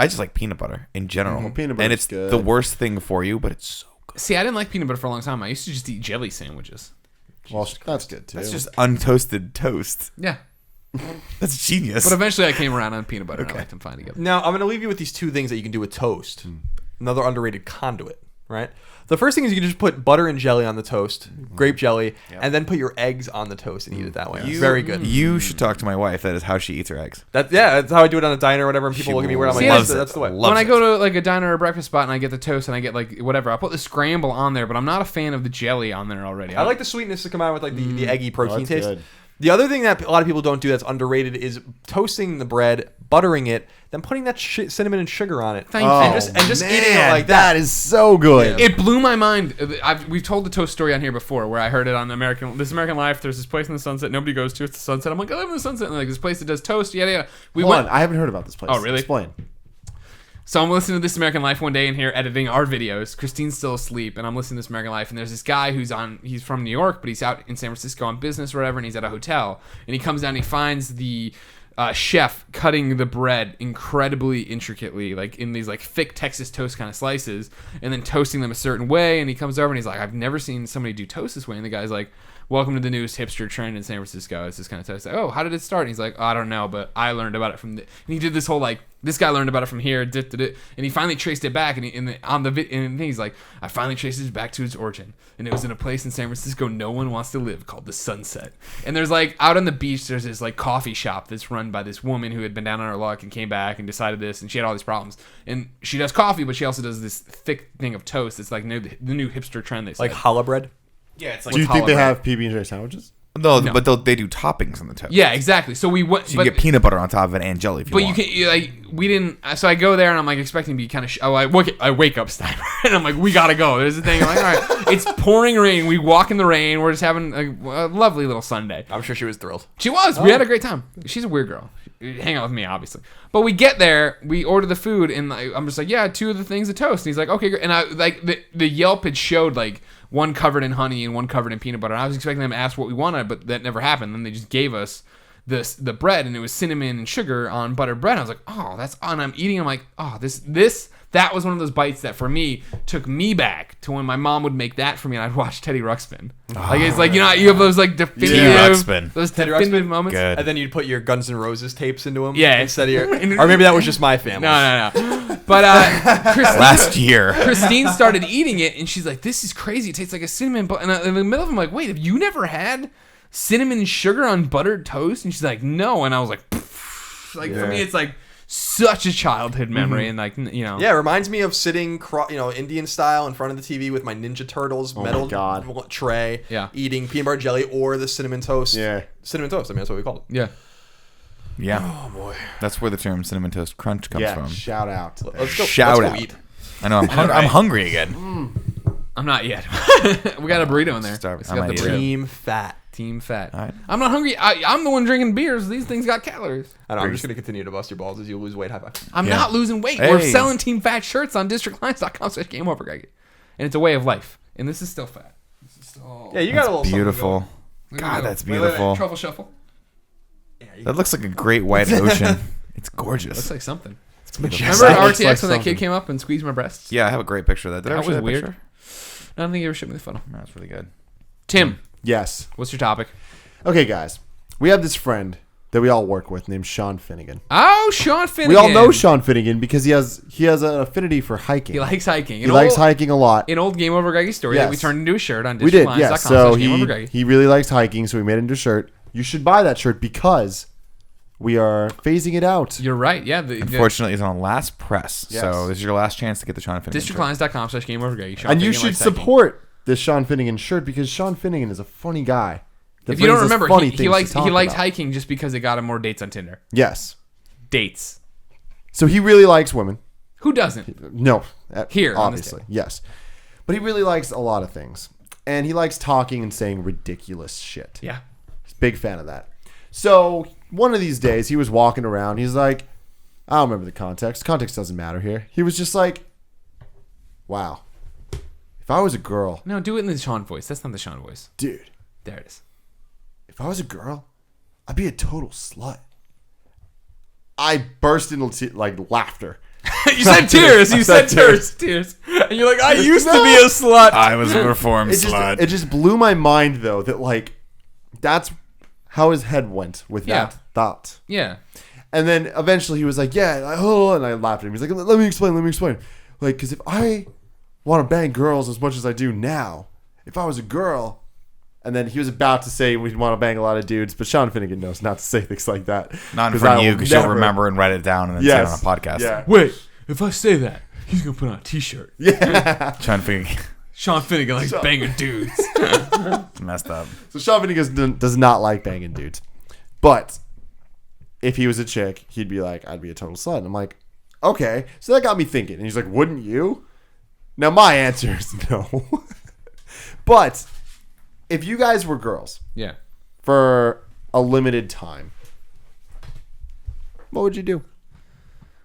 just like peanut butter in general. Peanut butter, and it's good. the worst thing for you, but it's so good. See, I didn't like peanut butter for a long time. I used to just eat jelly sandwiches. well, that's good too. That's just untoasted toast. Yeah. That's genius. But eventually I came around on peanut butter and I liked them fine together. Now, I'm going to leave you with these two things that you can do with toast. Another underrated conduit, right? The first thing is you can just put butter and jelly on the toast, grape jelly, and then put your eggs on the toast and eat it that way. Very good. You should talk to my wife. That is how she eats her eggs. That's how I do it on a diner or whatever, and people look at me weird. I'm like, loves that's the way. When I go to like a diner or a breakfast spot and I get the toast and I get like whatever, I'll put the scramble on there, but I'm not a fan of the jelly on there already. I like the sweetness to come out with like the eggy protein that's taste. good. The other thing that a lot of people don't do that's underrated is toasting the bread, buttering it, then putting that cinnamon and sugar on it. Thank you. And just eating it like that. That is so good. It blew my mind. We've told the toast story on here before, where I heard it on This American Life. There's this place in the Sunset nobody goes to. It's the Sunset. I'm like, I live in the Sunset, and like this place that does toast. Yeah. We Hold went. on, I haven't heard about this place. Oh, really? Explain. So I'm listening to This American Life one day in here editing our videos. Christine's still asleep, and I'm listening to This American Life, and there's this guy he's from New York, but he's out in San Francisco on business or whatever, and he's at a hotel. And he comes down and he finds the chef cutting the bread incredibly intricately, like in these like thick Texas toast kind of slices, and then toasting them a certain way. And he comes over and he's like, I've never seen somebody do toast this way. And the guy's like, welcome to the newest hipster trend in San Francisco. It's this kind of toast. Like, oh, how did it start? And he's like, oh, I don't know, but I learned about it from and he did this whole like, this guy learned about it from here, and he finally traced it back. And he's like, I finally traced it back to its origin, and it was in a place in San Francisco no one wants to live called the Sunset. And there's like out on the beach, there's this like coffee shop that's run by this woman who had been down on her luck and came back and decided this, and she had all these problems. And she does coffee, but she also does this thick thing of toast. It's like the new hipster trend. They said. Like challah bread. Yeah, it's like. Do you think they have PB&J sandwiches? No, but they do toppings on the toast. Yeah, exactly. So we went. So you get peanut butter on top of it and jelly if you want. But we didn't. So I go there and I'm like expecting to be kind of. I wake up Steiner and I'm like, we gotta go. There's the thing. I'm like, all right, it's pouring rain. We walk in the rain. We're just having a lovely little Sunday. I'm sure she was thrilled. She was. We had a great time. She's a weird girl. Hang out with me, obviously. But we get there, we order the food, and I'm just like, yeah, 2 of the things of toast. And he's like, okay, great. And I like the Yelp had showed like one covered in honey and one covered in peanut butter. And I was expecting them to ask what we wanted, but that never happened. Then they just gave us the bread, and it was cinnamon and sugar on buttered bread. I was like, oh, that's. And I'm eating. I'm like, oh, that was one of those bites that for me took me back to when my mom would make that for me, and I'd watch Teddy Ruxpin. Like it's like you have those like definitive, those definitive moments. Good. And then you'd put your Guns N' Roses tapes into them. Yeah. Instead of your, or maybe that was just my family. No. But Last year, Christine started eating it, and she's like, "This is crazy. It tastes like a cinnamon." And in the middle of it, I'm like, "Wait, have you never had cinnamon and sugar on buttered toast?" And she's like, "No." And I was like, "Pfft." Like for me, it's like such a childhood memory, and like Yeah, it reminds me of sitting, Indian style in front of the TV with my Ninja Turtles metal tray, eating peanut butter jelly or the cinnamon toast. Yeah, cinnamon toast. I mean, that's what we called it. Yeah. Oh boy, that's where the term cinnamon toast crunch comes from. Shout out. Let's go. Shout let's out. Go eat. I know. I'm hungry again. I'm not yet. We got a burrito in there. It's got the Team fat. Team fat. All right. I'm not hungry. I'm the one drinking beers. These things got calories. I know. I'm just gonna continue to bust your balls as you lose weight. High five. I'm not losing weight. Hey. We're selling Team Fat shirts on districtlines.com/GameOverGreggy, and it's a way of life. And this is still fat. This is still. Yeah, you got a little beautiful. God, that's beautiful. Wait. Truffle shuffle. That looks like a great white ocean. It's gorgeous. Looks like something. It's Remember majestic. RTX when that kid came up and squeezed my breasts? Yeah, I have a great picture of that. Did I That ever show was that weird. picture? I don't think you ever showed me the photo. No, that's really good. Tim, Yes. what's your topic? Okay, guys. We have this friend that we all work with named Sean Finnegan. Oh, Sean Finnegan. We all know Sean Finnegan because he has an affinity for hiking. He likes hiking. He likes hiking a lot. An old Game Over Greggy story that we turned into a shirt on We did, districtlines.com. yes. So GameOverGreggy. he really likes hiking, so we made it into a shirt. You should buy that shirt because we are phasing it out. You're right. Yeah. Unfortunately, it's on last press. Yes. So this is your last chance to get the Sean Finnegan shirt. districtlines.com/GameOverGreggy. And you should support this Sean Finnegan shirt because Sean Finnegan is a funny guy. If you don't remember, he likes hiking just because it got him more dates on Tinder. Yes. Dates. So he really likes women. Who doesn't? No. Here, obviously. Yes. But he really likes a lot of things. And he likes talking and saying ridiculous shit. Yeah. He's a big fan of that. So one of these days he was walking around. He's like, I don't remember the context. Context doesn't matter here. He was just like, wow. If I was a girl. No, do it in the Sean voice. That's not the Sean voice. Dude. There it is. If I was a girl, I'd be a total slut. I burst into laughter. You said tears. You said tears. And you're like, I used to be a slut. I was a reformed slut. It just blew my mind, though, that, that's how his head went with that thought. Yeah. And then eventually he was like, and I laughed at him. He's like, let me explain. Like, because if I want to bang girls as much as I do now, if I was a girl... And then he was about to say we'd want to bang a lot of dudes, but Sean Finnegan knows not to say things like that. Not in front of you, because you'll remember and write it down and then say it on a podcast. Yeah. Wait, if I say that, he's going to put on a t-shirt. Yeah. Sean Finnegan likes banging dudes. It's messed up. So Sean Finnegan does not like banging dudes. But if he was a chick, he'd be like, I'd be a total slut. And I'm like, okay. So that got me thinking. And he's like, wouldn't you? Now my answer is no. But... if you guys were girls, for a limited time, what would you do?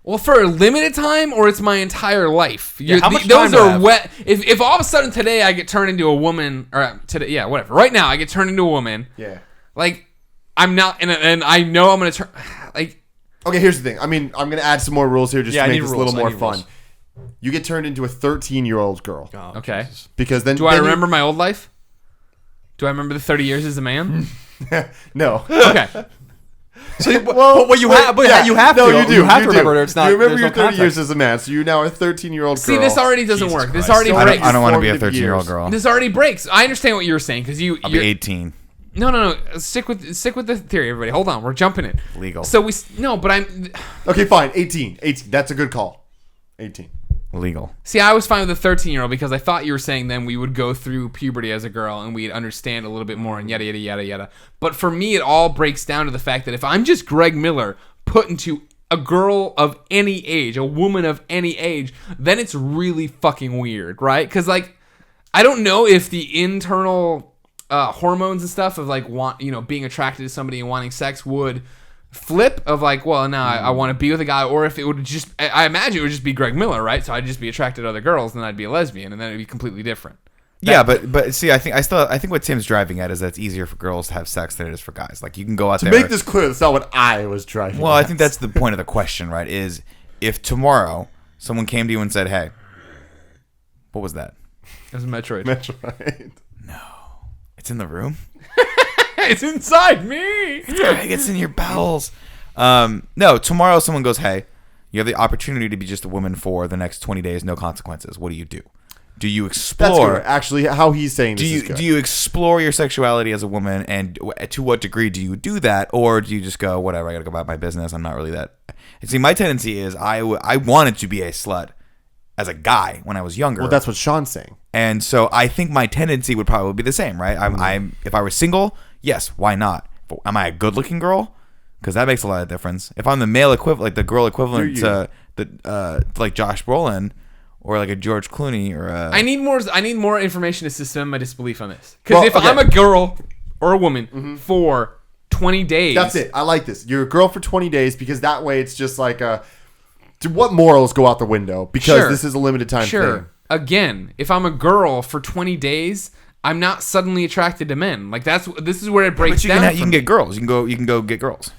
Well, for a limited time, or it's my entire life. How much those time are wet. If all of a sudden today I get turned into a woman, or today, whatever. Right now I get turned into a woman. Yeah. Like I'm not, and I know I'm gonna turn. like. Okay, here's the thing. I mean, I'm gonna add some more rules here just Yeah, to I make need this a rules. little I more need fun. rules. You get turned into a 13-year-old girl Okay. Jesus. because then Do I then you- remember my old life? Do I remember the 30 years as a man? No. Okay. So, Well, but you wait, have, but yeah. you have No, to. you do. You have you to remember. It's not. You remember there's your no 30 context. years as a man, so you're now a 13-year-old girl. See, this already doesn't work. This Christ. already Don't breaks. I don't want to be a formative 13-year-old years. girl. This already breaks. I understand what you were saying because I'll be 18. No. Stick with the theory, everybody. Hold on, we're jumping it. Legal. So but I'm. Okay, fine. 18. That's a good call. 18. Legal. See, I was fine with a 13-year-old because I thought you were saying then we would go through puberty as a girl and we'd understand a little bit more and yada yada yada yada. But for me, it all breaks down to the fact that if I'm just Greg Miller put into a girl of any age, a woman of any age, then it's really fucking weird, right? Because like, I don't know if the internal hormones and stuff of like being attracted to somebody and wanting sex would flip of like, well, now I want to be with a guy, or if it would just, I imagine it would just be Greg Miller, right? So I'd just be attracted to other girls, and then I'd be a lesbian, and then it'd be completely different. Yeah, but see, I think what Tim's driving at is that it's easier for girls to have sex than it is for guys. Like you can go out there. Make this clear, that's not what I was driving. Well, I think that's the point of the question, right? Is if tomorrow someone came to you and said, "Hey, what was that?" It was Metroid. That's right. It's in the room. It's inside me. Greg, it's in your bowels. No, tomorrow someone goes, "Hey, you have the opportunity to be just a woman for the next 20 days, no consequences. What do you do? Do you explore?" That's good. Actually, how he's saying this is good. Do you explore your sexuality as a woman, and to what degree do you do that, or do you just go, whatever, I gotta go about my business, I'm not really that. And see, my tendency is I wanted to be a slut as a guy when I was younger. Well, that's what Sean's saying. And so I think my tendency would probably be the same, right? I'm if I were single, yes, why not? But am I a good-looking girl? Because that makes a lot of difference. If I'm the male equivalent, like the girl equivalent to like Josh Brolin, or like a George Clooney, or a... I need more information to suspend my disbelief on this. Because if I'm a girl or a woman for 20 days, That's it. I like this. You're a girl for 20 days because that way it's just like what morals go out the window? Because this is a limited time thing. Again, if I'm a girl for 20 days, I'm not suddenly attracted to men. Like this is where it breaks But you down. can, you can get girls. You can go get girls.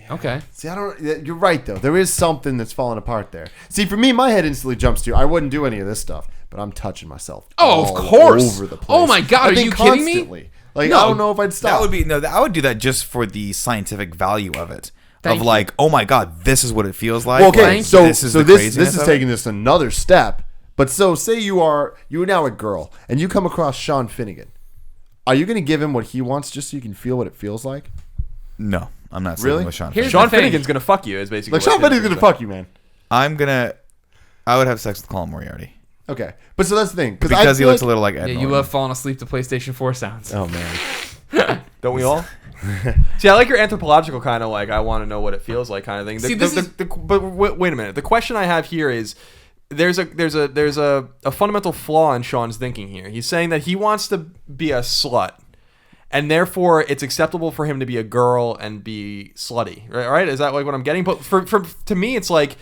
Okay. See, you're right though. There is something that's falling apart there. See, for me, my head instantly jumps to I wouldn't do any of this stuff, but I'm touching myself. Oh, of all course. Over the place. Oh my God, I are think you kidding me? constantly. Like No, I don't know if I'd stop. I would do that just for the scientific value of it. Thank of you. like, oh my God, this is what it feels like. Well, okay, Like, so this is the this craziness is of taking it. this another step. But so say you're now a girl and you come across Sean Finnegan. Are you going to give him what he wants just so you can feel what it feels like? No, I'm not Really? sleeping with Sean. Here's Finnegan. Sean the thing. Finnegan's gonna fuck you. Is basically Like Sean Finnegan's going to fuck you, man. I would have sex with Colin Moriarty Okay, but so that's the thing because he looks a little like Ed Yeah, you Norton. love falling asleep to PlayStation 4 sounds. Oh man. Don't we all? See, I like your anthropological kind of like I want to know what it feels like kind of thing. But wait a minute. The question I have here is there's a fundamental flaw in Sean's thinking here. He's saying that he wants to be a slut, and therefore it's acceptable for him to be a girl and be slutty. Right? Is that like what I'm getting? But to me, it's like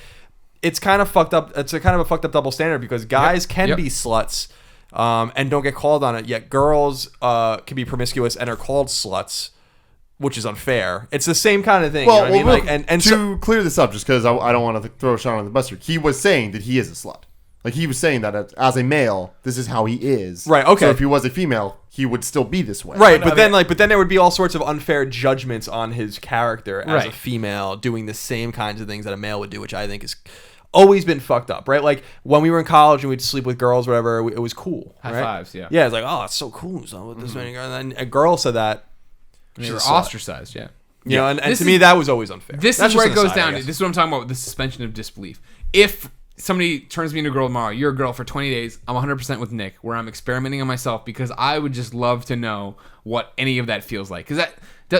it's kind of fucked up. It's a kind of a fucked up double standard because guys can be sluts. And don't get called on it, yet girls can be promiscuous and are called sluts, which is unfair. It's the same kind of thing. Well, you know what I mean? Like, and to clear this up, just because I don't want to throw Sean on the bus here, he was saying that he is a slut. Like he was saying that as a male, this is how he is. Right, okay. So if he was a female, he would still be this way. right, but then there would be all sorts of unfair judgments on his character as a Right. female doing the same kinds of things that a male would do, which I think is always been fucked up, right? Like when we were in college and we'd sleep with girls, whatever, it was cool. High right? fives, yeah. Yeah, it's like, oh, it's so cool. So with this many girls, and then a girl said that. They she's were a slut. ostracized, yeah. You know, and This to is- me that was always unfair. This That's is where just it an goes aside, I down. guess. This is what I'm talking about with the suspension of disbelief. If somebody turns me into a girl tomorrow, you're a girl for 20 days, I'm 100% with Nick, where I'm experimenting on myself because I would just love to know what any of that feels like. Because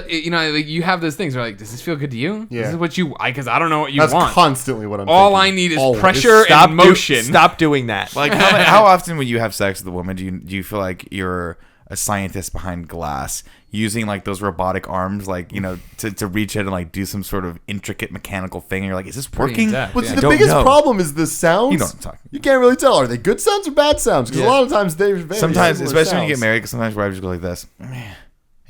you know, like you have those things where like, does this feel good to you? Yeah. This is what you, because I don't know what you That's want. constantly what I'm All thinking. I need is Always. pressure and motion. Stop doing that. Like how often when you have sex with a woman do you feel like you're a scientist behind glass using like those robotic arms like to reach in and like do some sort of intricate mechanical thing and you're like, is this working? in-depth. But Yeah, the don't biggest know. problem is the sounds. You know what I'm talking about. You can't really tell. Are they good sounds or bad sounds? Because a lot of times they're very Sometimes, similar especially when you get sounds. married, because sometimes where I just go like this, man,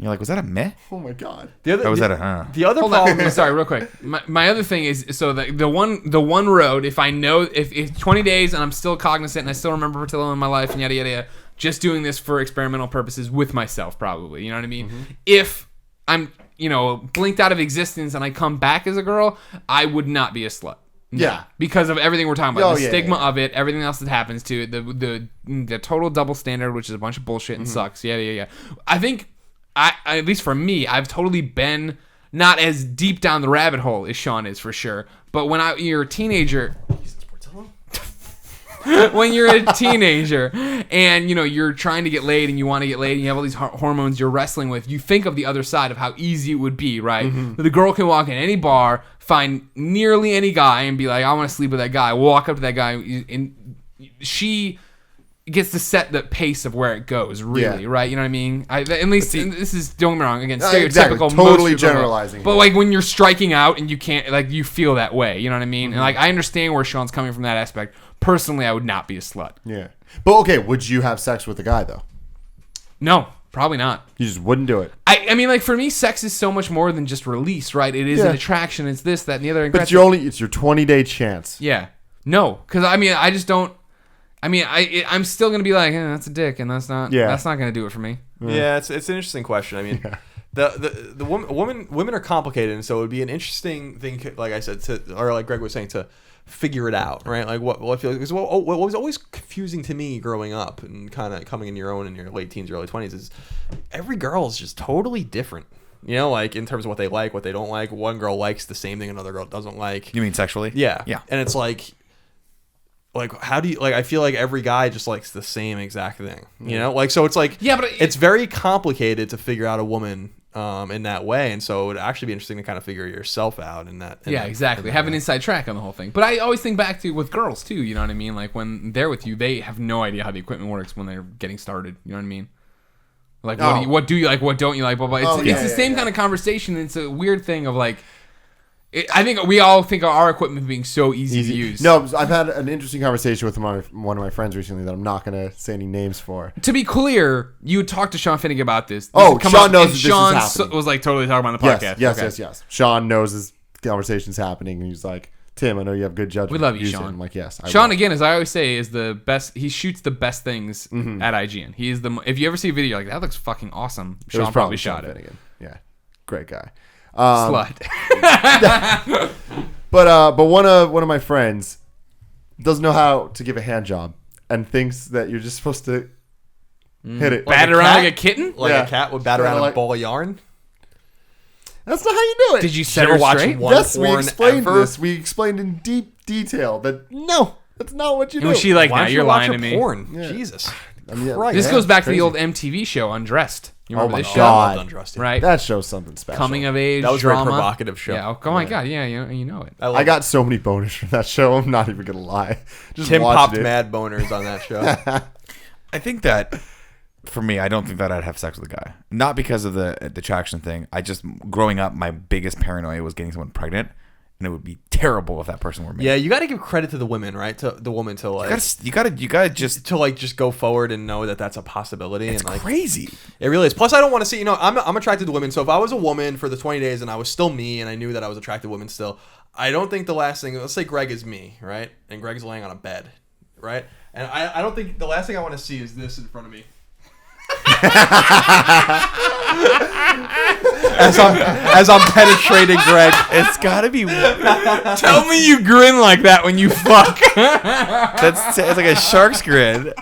you're like, was that a meh? Oh my god. Or was that a huh? The other Hold problem on, sorry, real quick. My other thing is, so the one road, if I know if 20 days and I'm still cognizant and I still remember fertility in my life and yada yada yada, just doing this for experimental purposes with myself, probably. You know what I mean? If I'm blinked out of existence and I come back as a girl, I would not be a slut. Yeah. Because of everything we're talking about, Oh, the yeah, stigma yeah. of it, everything else that happens to it, the total double standard, which is a bunch of bullshit and sucks. Yeah. I think, at least for me, I've totally been not as deep down the rabbit hole as Sean is for sure. But when you're a teenager. When you're a teenager and you're trying to get laid and you want to get laid and you have all these hormones you're wrestling with, you think of the other side of how easy it would be, right? The girl can walk in any bar, find nearly any guy and be like, I want to sleep with that guy. Walk up to that guy and she gets to set the pace of where it goes, really, Yeah. right? You know what I mean? At least this is, don't get me wrong, again, stereotypical. Exactly. most Totally people know. generalizing. But like when you're striking out and you can't, like, you feel that way, you know what I mean? And like I understand where Sean's coming from that aspect. Personally, I would not be a slut. Yeah. But okay, would you have sex with a guy though? No, probably not. You just wouldn't do it. I mean, like, for me, sex is so much more than just release, right? It is Yeah. an attraction. It's this, that, and the other. But it's your 20-day chance. Yeah. No, because I mean, I just don't. I mean, I'm still gonna be like, that's a dick, and that's not. Yeah. That's not gonna do it for me. Yeah, it's an interesting question. I mean, the women are complicated, and so it would be an interesting thing, like I said, or like Greg was saying, to figure it out, right? Like what I feel like, because what was always confusing to me growing up and kind of coming in your own in your late teens, early 20s is every girl is just totally different. Like in terms of what they like, what they don't like. One girl likes the same thing another girl doesn't like. You mean sexually? Yeah. Yeah. And it's like how do you, like, I feel like every guy just likes the same exact thing, like, so it's like, Yeah, but it's very complicated to figure out a woman in that way, and so it would actually be interesting to kind of figure yourself out in that. Yeah, exactly. Have an inside track on the whole thing. But I always think back to with girls too. You know what I mean? Like when they're with you, they have no idea how the equipment works when they're getting started. You know what I mean? Like what do you like? What don't you like? Blah blah. It's the same kind of conversation. It's a weird thing of like. I think we all think of our equipment being so easy to use. No, I've had an interesting conversation with one of my friends recently that I'm not going to say any names for. To be clear, you talked to Sean Finnegan about this. Oh, had come Sean up, knows and that this Sean is happening. was like totally talking about on the podcast. Yes. Sean knows this conversation's happening, and he's like, Tim, I know you have good judgment. We love you, Use it." Sean. I'm like, yes. Sean, will. again, as I always say, is the best. He shoots the best things at IGN. He is the. If you ever see a video, you're like, that looks fucking awesome. It was Sean probably Sean shot it. Finnegan. Yeah, great guy. Slut. But one of my friends doesn't know how to give a hand job and thinks that you're just supposed to hit it. Bat a around cat? like a kitten? Like Yeah. a cat would bat Kinda around like- a ball of yarn. That's not how you do it. Did you set ever her watch straight? one Yes, we porn explained ever? this. We explained in deep detail that no, that's not what you And do. was she like, Why nah, don't you're you watch lying a to me? porn? Yeah. Jesus. I mean, Christ. This yeah, goes back to crazy. the old MTV show, Undressed. You remember Oh my this I show? God. loved Undressed. Right? That shows something special. Coming of age That was a very drama. provocative show. Yeah. Oh my God. Yeah. You know it. I got so many boners from that show. I'm not even gonna lie. Just Tim watched popped it. mad boners on that show. I think that for me, I don't think that I'd have sex with a guy. Not because of the attraction thing. I just, growing up, my biggest paranoia was getting someone pregnant, and it would be terrible if that person were me. Yeah, you got to give credit to the women, right? To the woman to like You gotta just. to like just go forward and know that that's a possibility. It's and like crazy. it really is. Plus, I don't want to see. I'm attracted to women. So if I was a woman for the 20 days and I was still me and I knew that I was attracted to women still, I don't think the last thing. Let's say Greg is me, right? And Greg's laying on a bed, right? And I don't think the last thing I want to see is this in front of me. as I'm penetrating Greg. It's gotta be. Tell me you grin like that when you fuck. It's like a shark's grin.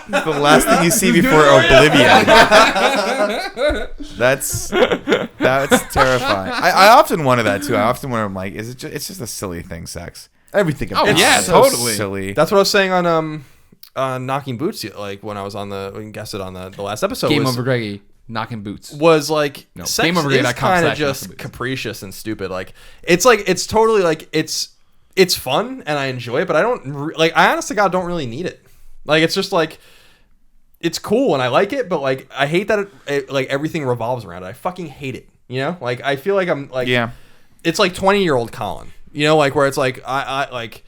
It's the last thing you see before oblivion. That's terrifying. I often wonder that too. I often wonder, I'm like, is it? It's just a silly thing, sex. Everything. Oh, about yeah, it. So totally. silly. That's what I was saying on Knocking Boots, like when I was on we guessed it on the last episode. Game was, over Greggy. Knocking boots. was like No, sex GameOverGreggy.com is kind of / just knocking boots. capricious and stupid. Like it's totally like it's fun and I enjoy it, but I don't I honest to God don't really need it. Like it's just like it's cool and I like it, but like I hate that it like everything revolves around it. I fucking hate it. Like I feel like I'm like Yeah. It's like 20-year-old Colin. Like where it's like I like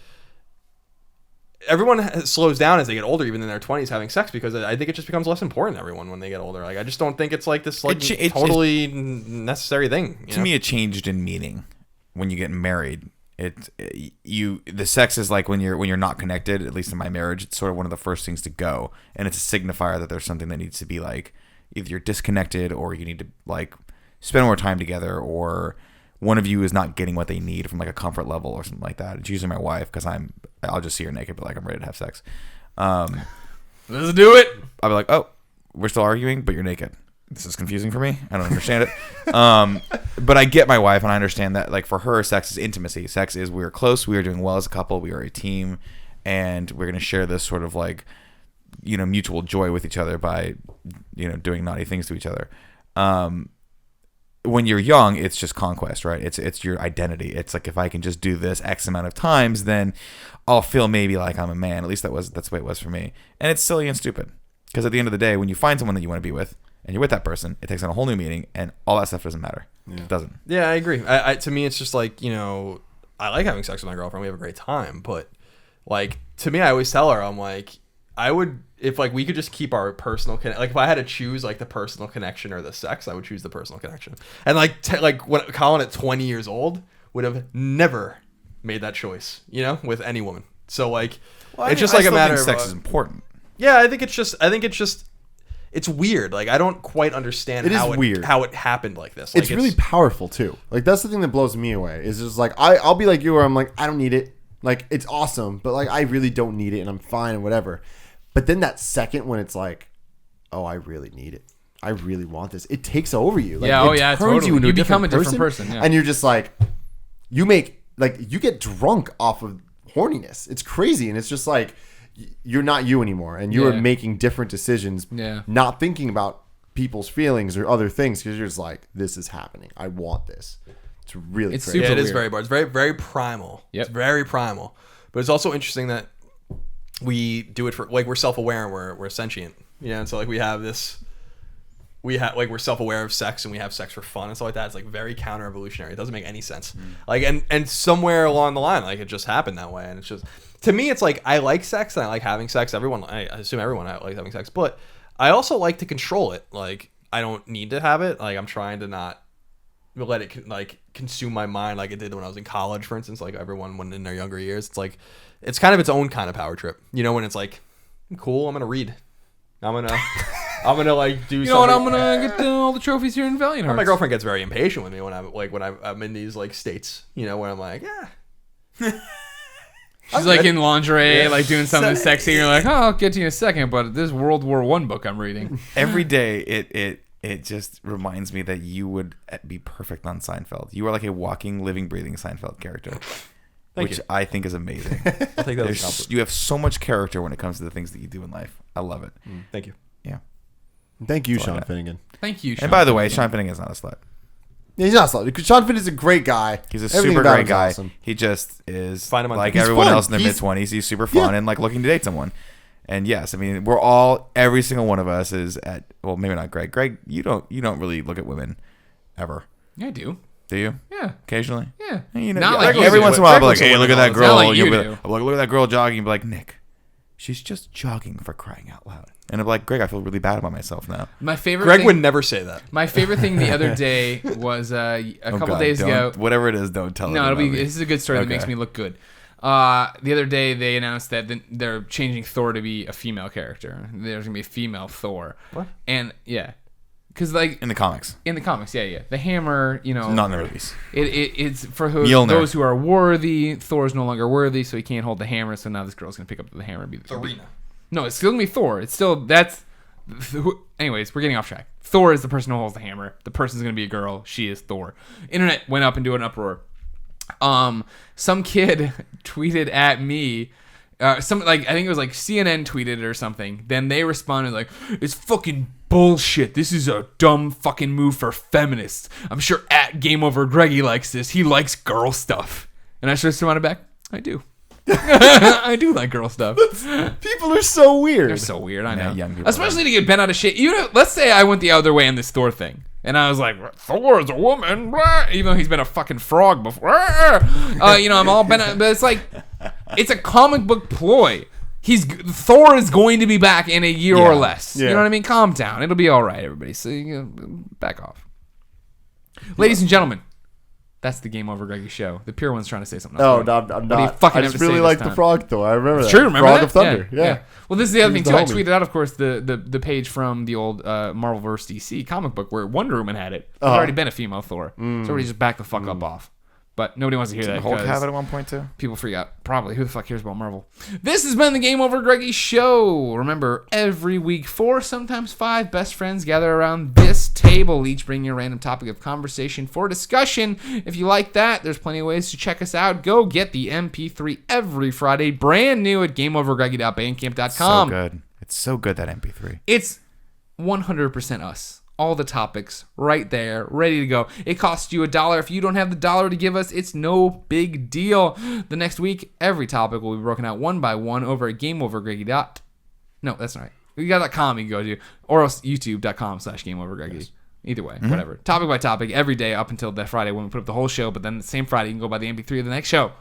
everyone slows down as they get older, even in their 20s, having sex, because I think it just becomes less important to everyone when they get older. Like, I just don't think it's like this like totally necessary thing. To me, it changed in meaning when you get married. The sex is like when you're not connected. At least in my marriage, it's sort of one of the first things to go, and it's a signifier that there's something that needs to be like either you're disconnected or you need to like spend more time together, or one of you is not getting what they need from like a comfort level or something like that. It's usually my wife, because I'll just see her naked, but like I'm ready to have sex. Let's do it. I'll be like, oh, we're still arguing, but you're naked. This is confusing for me. I don't understand it. But I get my wife, and I understand that like for her, sex is intimacy. Sex is we're close, we are doing well as a couple, we are a team, and we're going to share this sort of like, mutual joy with each other by, doing naughty things to each other. When you're young, it's just conquest, right? It's your identity. It's like, if I can just do this X amount of times, then I'll feel maybe like I'm a man. At least that's the way it was for me. And it's silly and stupid, because at the end of the day, when you find someone that you want to be with and you're with that person, it takes on a whole new meaning, and all that stuff doesn't matter. Yeah. It doesn't. Yeah, I agree. To me, it's just like, I like having sex with my girlfriend. We have a great time, but like, to me, I always tell her, I'm like, I would, if like we could just keep our personal like if I had to choose like the personal connection or the sex, I would choose the personal connection. And like when Colin at 20 years old would have never made that choice, with any woman. So like, it's just like a matter of sex is important. Yeah, I think it's just it's weird. Like, I don't quite understand how it happened like this. Like, it's really powerful too. Like, that's the thing that blows me away. Is just like I'll be like you, where I'm like, I don't need it. Like, it's awesome, but like I really don't need it, and I'm fine and whatever. But then that second when it's like, oh, I really need it. I really want this. It takes over you. Like, totally. You become a different person. Yeah. And you're just like, you get drunk off of horniness. It's crazy. And it's just like, you're not you anymore. And you're making different decisions, not thinking about people's feelings or other things, because you're just like, this is happening. I want this. It's really crazy. It is very, it's very, very primal. Yep. It's very primal. But it's also interesting that we do it for, like, we're self-aware and we're sentient, and so like we're self-aware of sex, and we have sex for fun and stuff like that. It's like very counter-evolutionary. It doesn't make any sense. Like, and somewhere along the line, like, it just happened that way. And it's just, to me, it's like, I like sex and I like having sex. I assume everyone likes having sex, but I also like to control it. Like, I don't need to have it. Like, I'm trying to not let it like consume my mind like it did when I was in college, for instance. Like, everyone when in their younger years, it's like, it's kind of its own kind of power trip, when it's like, cool, I'm gonna read, I'm gonna like do something. I'm gonna get all the trophies here in Valiant Hearts. My girlfriend gets very impatient with me when I'm in these like states, when I'm like, she's like in lingerie, like doing something sexy, and you're like, oh, I'll get to you in a second, but this World War I book I'm reading. Every day it just reminds me that you would be perfect on Seinfeld. You are like a walking, living, breathing Seinfeld character. Which I think is amazing. I think that's you have so much character when it comes to the things that you do in life. I love it. Thank you. Yeah. Thank you, Sean Finnegan. Thank you, Sean. And by the way, Sean Finnegan is not a slut. Yeah, he's not a slut. Sean Finnegan is a great guy. He's a super great guy. Awesome. He just is like everyone else in their mid-20s. He's super fun and like looking to date someone. And yes, I mean, every single one of us is at, well, maybe not Greg. Greg, you don't really look at women ever. Yeah, I do. Do you? Yeah. Occasionally? Yeah. Not like every once in a while, I'll be like, hey, look at that girl. I'll be like, look at that girl jogging. Be like, Nick, she's just jogging, for crying out loud. And I'm like, Greg, I feel really bad about myself now. My favorite Greg would never say that. My favorite thing the other day was a couple days ago. Whatever it is, don't tell No, this is a good story that makes me look good. The other day, they announced that they're changing Thor to be a female character. There's going to be a female Thor. What? And, yeah. Because, like... In the comics, yeah. The hammer, not in the movies. It's for those who are worthy. Thor's no longer worthy, so he can't hold the hammer, so now this girl's going to pick up the hammer and be... Arena. No, it's still going to be Thor. It's still... Anyways, we're getting off track. Thor is the person who holds the hammer. The person's going to be a girl. She is Thor. Internet went up into an uproar. Some kid tweeted at me, I think it was like CNN tweeted it or something. Then they responded like, it's fucking bullshit. This is a dumb fucking move for feminists. I'm sure at GameOverGreggy likes this. He likes girl stuff. And I just responded back, I do. I do like girl stuff. People are so weird. They're so weird, I know. Young people especially to get bent out of shape. Let's say I went the other way in this Thor thing. And I was like, Thor is a woman, blah, even though he's been a fucking frog before. I'm all bent out. But it's like, It's a comic book ploy. Thor is going to be back in a year or less. Yeah. You know what I mean? Calm down. It'll be all right, everybody. So back off. Ladies and gentlemen, that's the Game Over Greggy show. The pure one's trying to say something else. No, I'm What do you not. fucking I have just to say really this like the time? frog, though. I remember that. Sure, remember Frog that? of Thunder. Yeah. Well, this is the other He thing was too. the I homie. tweeted out, of course, the page from the old Marvelverse DC comic book where Wonder Woman had it. There's already been a female Thor, so everybody just backed the fuck up off. But nobody wants to hear that. Hulk 'cause have it at one point too? people freak out. Probably. Who the fuck cares about Marvel? This has been the Game Over Greggy show. Remember, every week 4, sometimes 5 best friends gather around this table, each bringing a random topic of conversation for discussion. If you like that, there's plenty of ways to check us out. Go get the MP3 every Friday, brand new at gameovergreggy.bandcamp.com. So good. It's so good, that MP3. It's 100% us. All the topics right there, ready to go. It costs you $1. If you don't have the $1 to give us, it's no big deal. The next week, every topic will be broken out one by one over at GameOverGreggy. No, that's not right. You got .com you can go to, or else youtube.com/GameOverGreggy. Yes. Either way, whatever. Topic by topic every day up until that Friday when we put up the whole show. But then the same Friday, you can go buy the MP3 of the next show.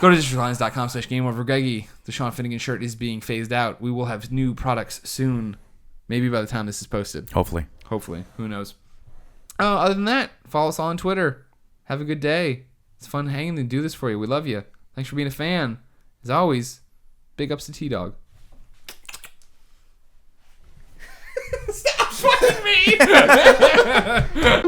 Go to digitalines.com/GameOverGreggy. The Sean Finnegan shirt is being phased out. We will have new products soon. Maybe by the time this is posted. Hopefully. Who knows? Other than that, follow us all on Twitter. Have a good day. It's fun hanging and do this for you. We love you. Thanks for being a fan. As always, big ups to T-Dog. Stop fucking me!